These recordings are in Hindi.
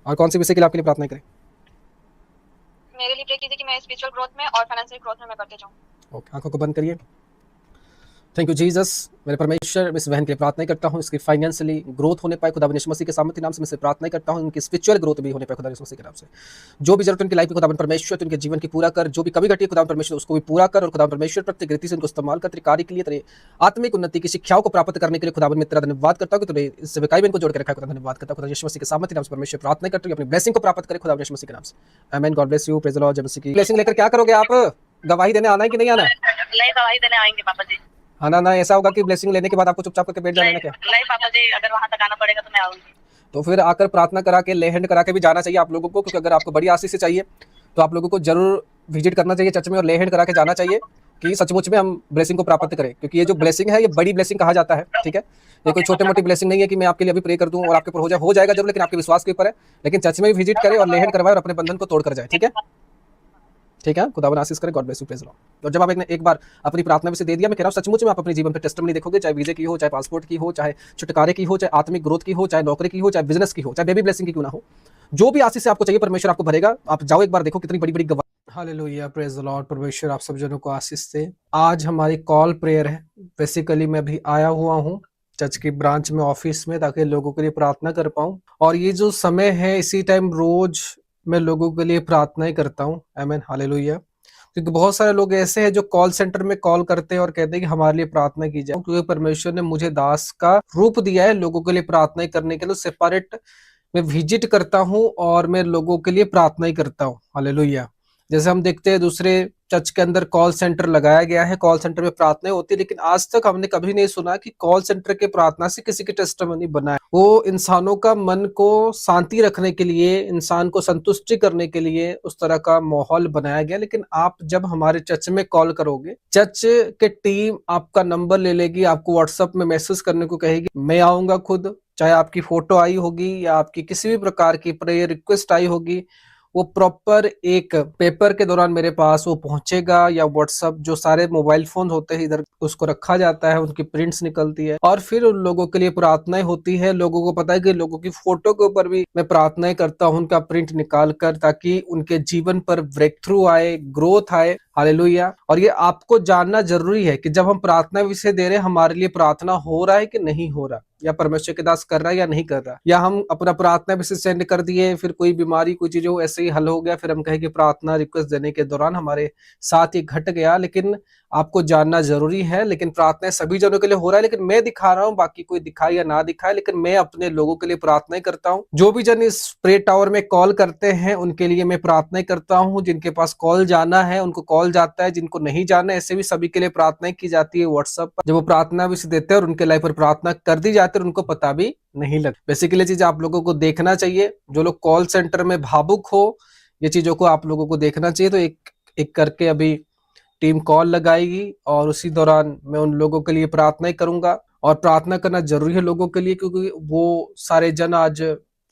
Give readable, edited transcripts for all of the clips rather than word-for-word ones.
और कौन से विषय के लिए आपके लिए प्रार्थना करें? मेरे लिए प्रे कीजिए कि मैं स्पिरिचुअल ग्रोथ में और फाइनेंशियल ग्रोथ में मैं बढ़ते जाऊँ। ओके, आंखों को बंद करिए। Thank you Jesus. मेरे परमेश्वर, मैं इस बहन के लिए प्रार्थना करता हूँ, इसकी फाइनेंशियली ग्रोथ होने पाए खुदावन यीशु मसीह के सामर्थ्य नाम से मैं इसे प्रार्थना करता हूँ, उनकी स्पिरिचुअल ग्रोथ भी होने पाए खुदावन यीशु मसीह के नाम से। जो भी जरूरत उनकी लाइफ में खुदावन परमेश्वर, तो उनके जीवन की पूरा कर, जो भी कमी घटी है खुदावन परमेश्वर उसको भी पूरा कर, और खुदावन परमेश्वर प्रत्येक रीति से उनको इस्तेमाल कर तेरे कार्य के लिए, तेरे आत्मिक उन्नति की शिक्षाओं को प्राप्त करने के लिए खुदावन मैं तेरा धन्यवाद करता हूँ कि तूने इस सेवकाई में इनको जोड़ के रखा है। खुदा धन्यवाद करता हूँ खुदा यीशु मसीह के सामर्थ्य नाम से परमेश्वर प्रार्थना करता हूँ अपनी ब्लेसिंग को प्राप्त करे खुदावन यीशु मसीह के नाम से। आमीन। God bless you. Praise the Lord. जय मसीह की ब्लेसिंग लेकर क्या करोगे आप? गवाही देने आना है कि नहीं आना? नहीं, गवाही देने आएंगे पापा जी। हाँ ना, ऐसा होगा कि ब्लेसिंग लेने के बाद आपको चुपचाप करके बैठ जाना है क्या? नहीं पापा जी, अगर वहां तक आना पड़ेगा तो मैं आऊंगी। तो फिर आकर प्रार्थना करा के, ले हैंड करा के भी जाना चाहिए आप लोगों को, क्योंकि अगर आपको बड़ी आशीष चाहिए तो आप लोगों को जरूर विजिट करना चाहिए चर्च में और ले हैंड करा के जाना चाहिए कि सचमुच में हम ब्लेसिंग को प्राप्त करें, क्योंकि ये जो ब्लेसिंग है ये बड़ी ब्लेसिंग कहा जाता है। ठीक है, ये कोई छोटी मोटी ब्लेसिंग नहीं है कि मैं आपके लिए अभी प्रे कर दूं और आपके ऊपर हो जाएगा जरूर, लेकिन आपके विश्वास के ऊपर है। लेकिन चर्च में भी विजिट करें और ले हैंड करवाए और अपने बंधन को तोड़ कर जाए। ठीक है, ठीक है, खुदावन आशीष करे। God bless you. Praise the Lord. और जब आप एक बार अपनी प्रार्थना में से दे दिया, मैं कह रहा हूं सचमुच में आप अपने जीवन पे टेस्टिमनी देखोगे, चाहे वीजे की हो, चाहे पासपोर्ट की हो, चाहे छुटकारे की हो, चाहे आत्मिक ग्रोथ की हो, चाहे नौकरी की हो, चाहे बिजनेस की हो, चाहे बेबी ब्लेसिंग की क्यों ना हो, जो भी आशीष से आपको चाहिए परमेश्वर आपको भरेगा। आप जाओ एक बार देखो कितनी बड़ी बड़ी गवाही। Hallelujah, praise the Lord. परमेश्वर आप सब जनों को आशीष दे। आज हमारी कॉल प्रेयर है। बेसिकली मैं भी आया हुआ हूँ चर्च की ब्रांच में, ऑफिस में, ताकि लोगों के लिए प्रार्थना कर पाऊं। और ये जो समय है इसी टाइम रोज मैं लोगों के लिए प्रार्थनाएं करता हूँ। आमीन, हालेलुया। क्योंकि बहुत सारे लोग ऐसे हैं जो कॉल सेंटर में कॉल करते हैं और कहते हैं कि हमारे लिए प्रार्थना की जाए, क्योंकि परमेश्वर ने मुझे दास का रूप दिया है लोगों के लिए प्रार्थना करने के लिए। सेपरेट मैं विजिट करता हूँ और मैं लोगों के लिए प्रार्थना ही करता हूँ। हालेलुया। जैसे हम देखते हैं दूसरे चर्च के अंदर कॉल सेंटर लगाया गया है, कॉल सेंटर में प्रार्थना होती है, लेकिन आज तक हमने कभी नहीं सुना कि कॉल सेंटर के प्रार्थना से किसी की टेस्टिमनी बना है। वो इंसानों का मन को शांति रखने के लिए, इंसान को संतुष्टि करने के लिए उस तरह का माहौल बनाया गया। लेकिन आप जब हमारे चर्च में कॉल करोगे, चर्च के टीम आपका नंबर ले लेगी, आपको व्हाट्सएप में मैसेज करने को कहेगी, मैं आऊंगा खुद। चाहे आपकी फोटो आई होगी या आपकी किसी भी प्रकार की प्रेयर रिक्वेस्ट आई होगी, वो प्रॉपर एक पेपर के दौरान मेरे पास वो पहुंचेगा, या व्हाट्सएप जो सारे मोबाइल फोन होते हैं इधर उसको रखा जाता है, उनकी प्रिंट्स निकलती है और फिर उन लोगों के लिए प्रार्थनाएं होती है। लोगों को पता है कि लोगों की फोटो के ऊपर भी मैं प्रार्थनाएं करता हूं, उनका प्रिंट निकाल कर, ताकि उनके जीवन पर ब्रेक थ्रू आए, ग्रोथ आए। हालेलुया। और ये आपको जानना जरूरी है कि जब हम प्रार्थना विषय दे रहे हैं, हमारे लिए प्रार्थना हो रहा है कि नहीं हो रहा, या परमेश्वर के दास कर रहा है या नहीं कर रहा, या हम अपना प्रार्थना विषय सेंड कर दिए, फिर कोई बीमारी कोई चीज हो ऐसे ही हल हो गया, फिर हम कहें कि प्रार्थना रिक्वेस्ट देने के दौरान हमारे साथ ही घट गया। लेकिन आपको जानना जरूरी है, लेकिन प्रार्थना सभी जनों के लिए हो रहा है, लेकिन मैं दिखा रहा हूँ, बाकी कोई दिखाए या ना दिखाए, लेकिन मैं अपने लोगों के लिए प्रार्थना करता हूँ। जो भी जन इस प्रे टावर में कॉल करते हैं उनके लिए मैं प्रार्थना करता हूँ। जिनके पास कॉल जाना है उनको कॉल जाता है, जिनको नहीं जाना है ऐसे भी सभी के लिए प्रार्थना की जाती है व्हाट्सएप पर। जब वो प्रार्थना विषय देते हैं और उनके लाइफ पर प्रार्थना कर दी जाती है, उनको पता भी नहीं लगता। बेसिकली चीज आप लोगों को देखना चाहिए, जो लोग कॉल सेंटर में भावुक हो, ये चीजों को आप लोगों को देखना चाहिए। तो एक एक करके अभी टीम कॉल लगाएगी और उसी दौरान मैं उन लोगों के लिए प्रार्थना करूंगा। और प्रार्थना करना जरूरी है लोगों के लिए, क्योंकि वो सारे जन आज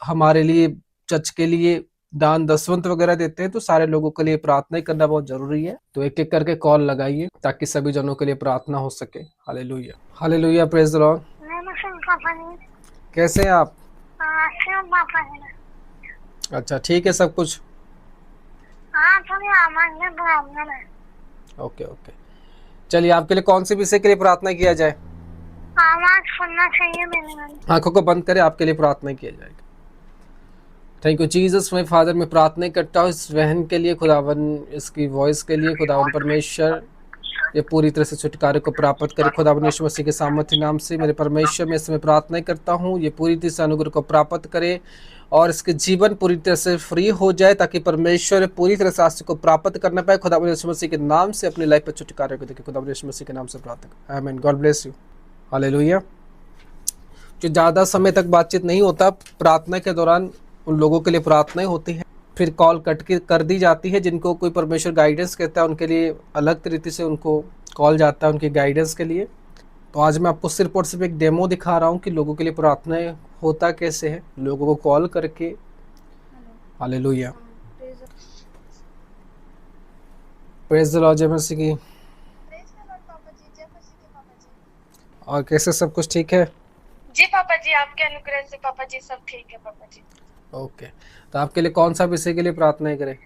हमारे लिए, चर्च के लिए दान दसवंत वगैरह देते हैं, तो सारे लोगों के लिए प्रार्थना करना बहुत जरूरी है। तो एक एक करके कॉल लगाइए ताकि सभी जनों के लिए प्रार्थना हो सके। Hallelujah, hallelujah, praise the Lord. कैसे हैं आप? अच्छा, ठीक है सब कुछ। ओके ओके, चलिए आपके लिए कौन से विषय के लिए प्रार्थना किया जाए? सुनना चाहिए मेरे। आंखों को बंद करें, आपके लिए प्रार्थना किया जाएगा। Thank you Jesus. मैं फादर में प्रार्थना करता हूँ इस बहन के लिए, खुदावन इसकी वॉइस के लिए, खुदावन परमेश्वर ये पूरी तरह से छुटकारे को प्राप्त करे खुदावन यीशु मसीह के सामर्थ्य नाम से। मेरे परमेश्वर मैं इसमें प्रार्थना करता हूँ ये पूरी तरह से अनुग्रह को प्राप्त करे और इसके जीवन पूरी तरह से फ्री हो जाए, ताकि परमेश्वर पूरी तरह से आशीष को प्राप्त करना पाए। खुदावन यीशु मसीह के नाम से अपनी लाइफ पर छुटकारे को देखे, खुदावन यीशु मसीह के नाम से प्रार्थना। आमीन। God bless you. हालेलुया। जो ज़्यादा समय तक बातचीत नहीं होता, प्रार्थना के दौरान उन लोगों के लिए प्रार्थनाएं होती है, फिर कॉल कट के कर दी जाती है। जिनको कोई परमेश्वर गाइडेंस कहता है उनके लिए अलग तरीके से उनको कॉल जाता है उनकी गाइडेंस के लिए। तो आज मैं आपको सिर्फ और सिर्फ एक डेमो दिखा रहा हूँ कि लोगों के लिए प्रार्थनाएं होता कैसे है, लोगों को कॉल करके। Hallelujah, praise the Lord. जय मसीह की। और कैसे सब कुछ ठीक है? जी पापा जी, आपके अनुग्रह से पापा जी सब ठीक है पापा जी। ओके, तो आपके लिए कौन सा विषय के लिए प्रार्थनाएं करें?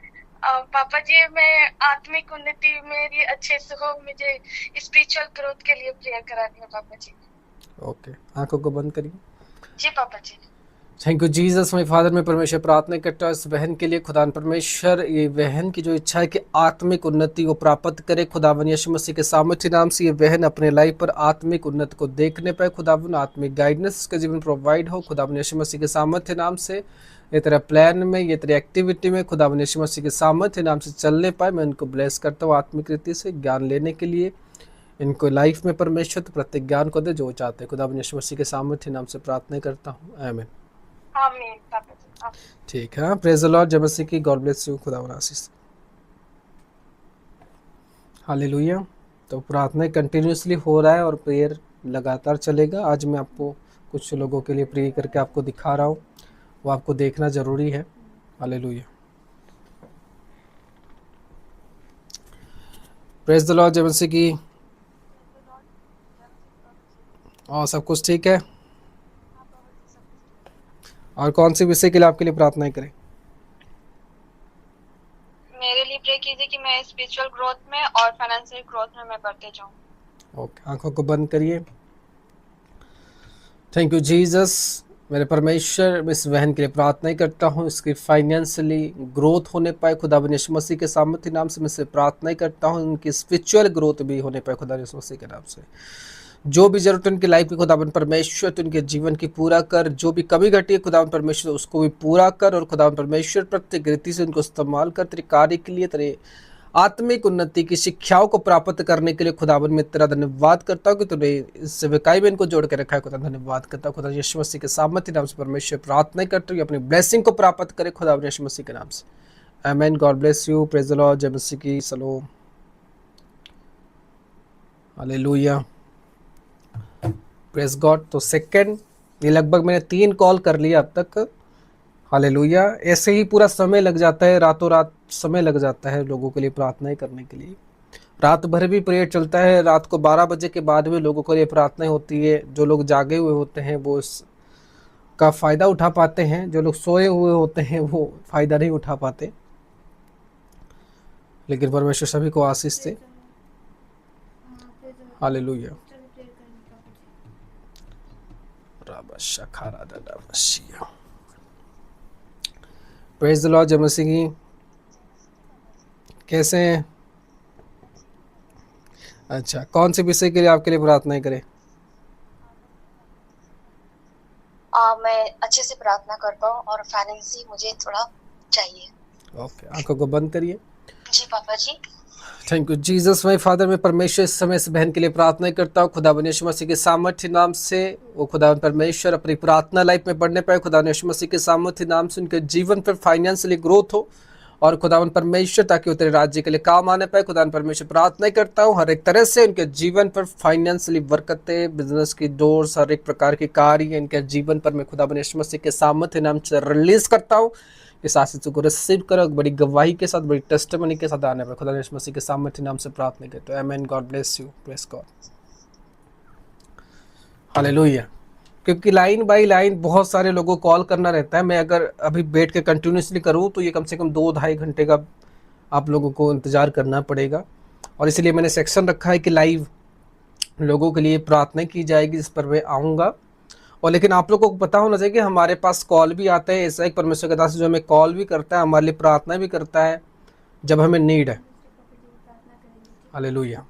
पापा जी, मैं आत्मिक उन्नति मेरी अच्छे से हो, मुझे स्पिरिचुअल ग्रोथ के लिए प्रेयर करानी है पापा जी। ओके, आंखों को बंद करिए। जी पापा जी। Thank you Jesus my father. मैं परमेश्वर प्रार्थना करता हूँ इस बहन के लिए। खुदावन परमेश्वर, ये बहन की जो इच्छा है कि आत्मिक उन्नति को प्राप्त करे, खुदावन यीशु मसीह के सामर्थ्य नाम से ये बहन अपने लाइफ पर आत्मिक उन्नति को देखने पाए। खुदावन आत्मिक गाइडेंस के जीवन प्रोवाइड हो, खुदावन यीशु मसीह के सामर्थ्य नाम से। ये तेरा प्लान में, ये तेरी एक्टिविटी में खुदावन यीशु मसीह के सामर्थ्य नाम से चलने पाए। मैं इनको ब्लेस करता हूँ आत्मिक रीति से, ज्ञान लेने के लिए इनको लाइफ में परमेश्वर तो प्रत्येक ज्ञान को दे जो चाहते हैं। खुदावन यीशु मसीह के सामर्थ्य नाम से प्रार्थना करता हूँ, आमीन। आमीन पापा जी, आमीन। ठीक है, प्रेज द लॉर्ड। जय मसीह की। God bless you. खुदा आशीष। हालेलुया। तो प्रार्थना कंटिन्यूसली हो रहा है और प्रेयर लगातार चलेगा। आज मैं आपको कुछ लोगों के लिए प्रे करके आपको दिखा रहा हूँ, वो आपको देखना ज़रूरी है। हालेलुया। Praise the Lord. जय मसीह की। और सब कुछ ठीक है? और कौन से विषय के लिए आपके लिए प्रार्थनाएं करें? मेरे लिए प्रे कीजिए कि मैं स्पिरिचुअल ग्रोथ में और फाइनेंशियल ग्रोथ में मैं बढ़ते जाऊं। ओके, आंखों को बंद करिए। Thank you Jesus. मेरे परमेश्वर, मैं इस बहन के लिए प्रार्थना करता हूँ, इसकी फाइनेंशियली ग्रोथ होने पाए खुदावन यीशु मसीह के सामर्थ्य नाम से। मैं से प्रार्थना करता हूँ उनकी स्पिरिचुअल ग्रोथ भी होने पाए खुदा यीशु मसीह के नाम से। जो भी जरूरत उनकी लाइफ की खुदावन परमेश्वर तो उनके जीवन की पूरा कर। जो भी कमी घटी है खुदावन परमेश्वर उसको भी पूरा कर। और खुदावन परमेश्वर प्रत्येक रीति से उनको इस्तेमाल कर तेरे कार्य के लिए, तेरे आत्मिक उन्नति की शिक्षाओं को प्राप्त करने के लिए। खुदावन मैं तेरा धन्यवाद करता हूँ कि तूने इस सेवकाई में इनको जोड़ के रखा है। खुदा धन्यवाद करता हूँ। खुदा यीशु मसीह के सामर्थ्य नाम से परमेश्वर प्रार्थना करता हूँ अपनी ब्लेसिंग को प्राप्त करे खुदावन यीशु मसीह के नाम से, आमीन। God bless you. Praise the Lord. जय मसीह की। सलोम। हालेलुया। Praise God. तो सेकंड, ये लगभग मैंने 3 कॉल कर लिया अब तक। हालेलुया। ऐसे ही पूरा समय लग जाता है, रातों रात समय लग जाता है लोगों के लिए प्रार्थनाएं करने के लिए। रात भर भी प्रेयर चलता है। रात को 12 बजे के बाद भी लोगों के लिए प्रार्थनाएं होती है। जो लोग जागे हुए होते हैं वो इसका फ़ायदा उठा पाते हैं, जो लोग सोए हुए होते हैं वो फ़ायदा नहीं उठा पाते। लेकिन परमेश्वर सभी को आशीष दे। हालेलुया। Praise the Lord. जय मसीह की। कैसे हैं? अच्छा, कौन से विषय के लिए आपके लिए प्रार्थनाएं करें? मैं अच्छे से प्रार्थना कर पाऊँ और फाइनेंस मुझे थोड़ा चाहिए। ओके, आंखों को बंद करिए। जी पापा जी। Thank you Jesus my father. मैं परमेश्वर इस समय इस बहन के लिए प्रार्थना करता हूँ खुदावन यीशु मसीह के सामर्थ्य नाम से। वो खुदावन परमेश्वर अपनी प्रार्थना लाइफ में बढ़ने पाए खुदावन यीशु मसीह के सामर्थ्य नाम से। उनके जीवन पर फाइनेंशियली ग्रोथ हो और खुदावन परमेश्वर ताकि वो तेरे राज्य के लिए काम आने पाए। खुदावन परमेश्वर प्रार्थना करता हूँ हर एक तरह से उनके जीवन पर फाइनेंशियली बरकतें, बिजनेस की डोर्स, हर एक प्रकार के कार्य इनके जीवन पर मैं खुदावन यीशु मसीह के सामर्थ्य नाम से रिलीज करता हूँ। इस आशीष को रिसीव करो बड़ी गवाही के साथ, बड़ी टेस्टिमनी के साथ आने पर खुदा यीशु मसीह के सामर्थ्य नाम से प्रार्थना करते हैं, आमीन। God bless you. Praise God. Hallelujah. क्योंकि लाइन बाय लाइन बहुत सारे लोगों को कॉल करना रहता है। मैं अगर अभी बैठ के कंटिन्यूसली करूँ तो ये कम से कम 2-2.5 घंटे का आप लोगों को इंतज़ार करना पड़ेगा। और इसलिए मैंने सेक्शन रखा है कि लाइव लोगों के लिए प्रार्थना की जाएगी, इस पर मैं आऊँगा। और लेकिन आप लोगों को पता होना चाहिए कि हमारे पास कॉल भी आता है। ऐसा एक परमेश्वर के दास जो हमें कॉल भी करता है, हमारे लिए प्रार्थना भी करता है जब हमें नीड है। Hallelujah.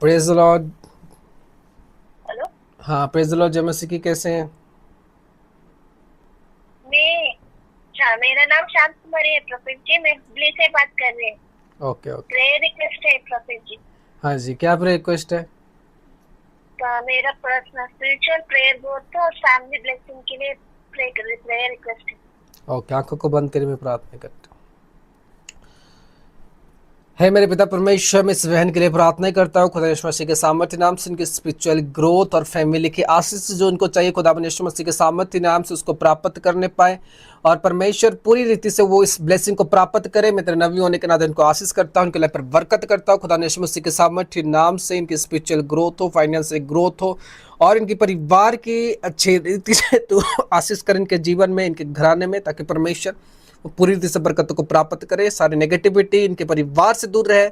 Praise the Lord. Hello. हाँ, प्रेज द लॉर्ड। जय मसीह की। कैसे हैं? मेरा नाम शांत कुमारी है प्रोफेट जी। मैं हुबली से बात कर रही हूँ। Okay okay. प्रेयर रिक्वेस्ट है प्रोफेट जी। हाँ जी, क्या रिक्वेस्ट है? मेरा पर्सनल स्पिरिचुअल प्रेयर ग्रोथ और फैमिली ब्लेसिंग के लिए प्रेयर रिक्वेस्ट है। ओके, आंखों को बंद करिए, मैं प्रार्थना करता हूँ। है मेरे पिता परमेश्वर, मैं इस बहन के लिए प्रार्थना करता हूँ खुदा यीशु मसीह के सामर्थ्य नाम से इनकी स्पिरिचुअल ग्रोथ और फैमिली की आशीष जो इनको चाहिए खुदा यीशु मसीह के सामर्थ्य नाम से उसको प्राप्त करने पाए, और परमेश्वर पूरी रीति से वो इस ब्लेसिंग को प्राप्त करे। मैं तेरे नबी होने के नाते इनको आशीष करता हूँ, उनके लाइफ पर बरकत करता हूँ खुदा यीशु मसीह के सामर्थ्य नाम से इनकी स्पिरिचुअल ग्रोथ हो, फाइनेंशियल ग्रोथ हो, और इनके परिवार की अच्छी रीति से तो आशीष कर इनके जीवन में, इनके घराने में, ताकि परमेश्वर वो पूरी रीति से बरकतों को प्राप्त करे। सारी नेगेटिविटी इनके परिवार से दूर रहे,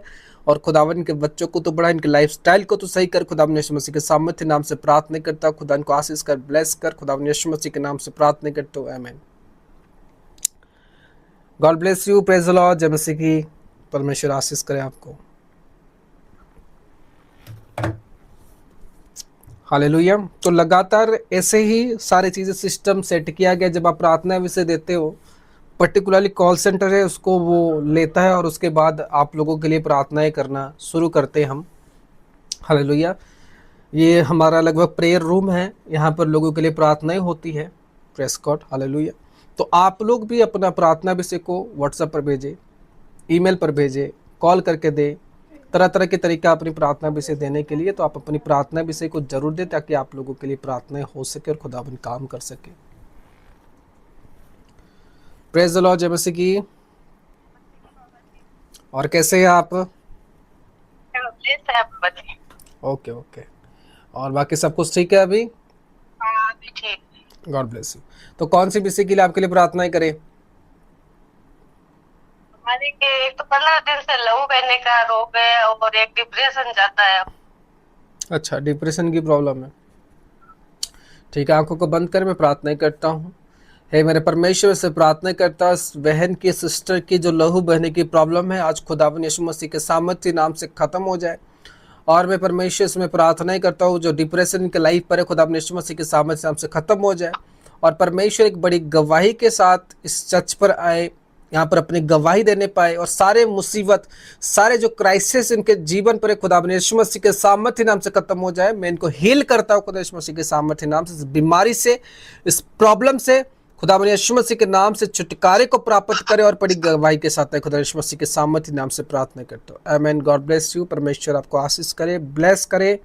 और खुदावन इनके बच्चों को तो बढ़ा, इनके लाइफस्टाइल को तो सही कर। खुदावन यीशु मसीह के सामर्थ्य नाम से प्रार्थना करता हूँ, खुदा इनको आशीष कर, ब्लेस कर, खुदावन यीशु मसीह के नाम से प्रार्थना करता हूँ, आमीन। God bless you, praise the Lord. जय मसीह की। परमेश्वर आशीष करे आपको। हालेलुया। तो लगातार ऐसे ही सारी चीजें सिस्टम सेट किया गया। जब आप प्रार्थना विषय देते हो, पर्टिकुलरली कॉल सेंटर है उसको वो लेता है, और उसके बाद आप लोगों के लिए प्रार्थनाएं करना शुरू करते हैं हम। हालेलुया। ये हमारा लगभग प्रेयर रूम है, यहाँ पर लोगों के लिए प्रार्थनाएं होती है। Press God. हालेलुया। तो आप लोग भी अपना प्रार्थना विषय को व्हाट्सएप पर भेजें, ईमेल पर भेजें, कॉल करके दें, तरह तरह के तरीका अपनी प्रार्थना विषय देने के लिए। तो आप अपनी प्रार्थना विषय को जरूर दें, ताकि आप लोगों के लिए प्रार्थनाएं हो सके और खुदावन काम कर सके। Praise the Lord. जय मसीह की। और कैसे हैं आप? Okay okay. और बाकी सब कुछ ठीक है अभी? God bless you. तो कौन सी विषय के लिए आपके लिए प्रार्थनाएं करें? हमारे एक तो 15 दिन से लहू बहने का रोग है, और एक डिप्रेशन जाता है। अच्छा, डिप्रेशन की प्रॉब्लम है। ठीक है, आंखों को बंद कर मैं प्रार्थना करता हूँ। हे मेरे परमेश्वर से प्रार्थना करता, बहन की, सिस्टर की जो लहू बहने की प्रॉब्लम है, आज खुदावन यीशु मसीह के सामर्थ्य नाम से खत्म हो जाए। और मैं परमेश्वर से मैं प्रार्थना करता हूँ, जो डिप्रेशन के लाइफ पर है, खुदावन यीशु मसीह के सामर्थ्य नाम से खत्म हो जाए। और परमेश्वर एक बड़ी गवाही के साथ इस चर्च पर आए, यहाँ पर अपनी गवाही देने पाए, और सारे मुसीबत, सारे जो क्राइसिस इनके जीवन पर खुदावन यीशु मसीह के सामर्थ्य नाम से खत्म हो जाए। मैं इनको हील करता हूँ खुदा यीशु मसीह के सामर्थ्य नाम से, इस बीमारी से, इस प्रॉब्लम से खुदावन यीशु मसीह के नाम से छुटकारे को प्राप्त करे, और बड़ी गवाही के साथ है खुदा यीशु मसीह के सामर्थ्य नाम से प्रार्थना करता हूँ, आमीन। God bless you. परमेश्वर आपको आशीष करे, ब्लेस करे।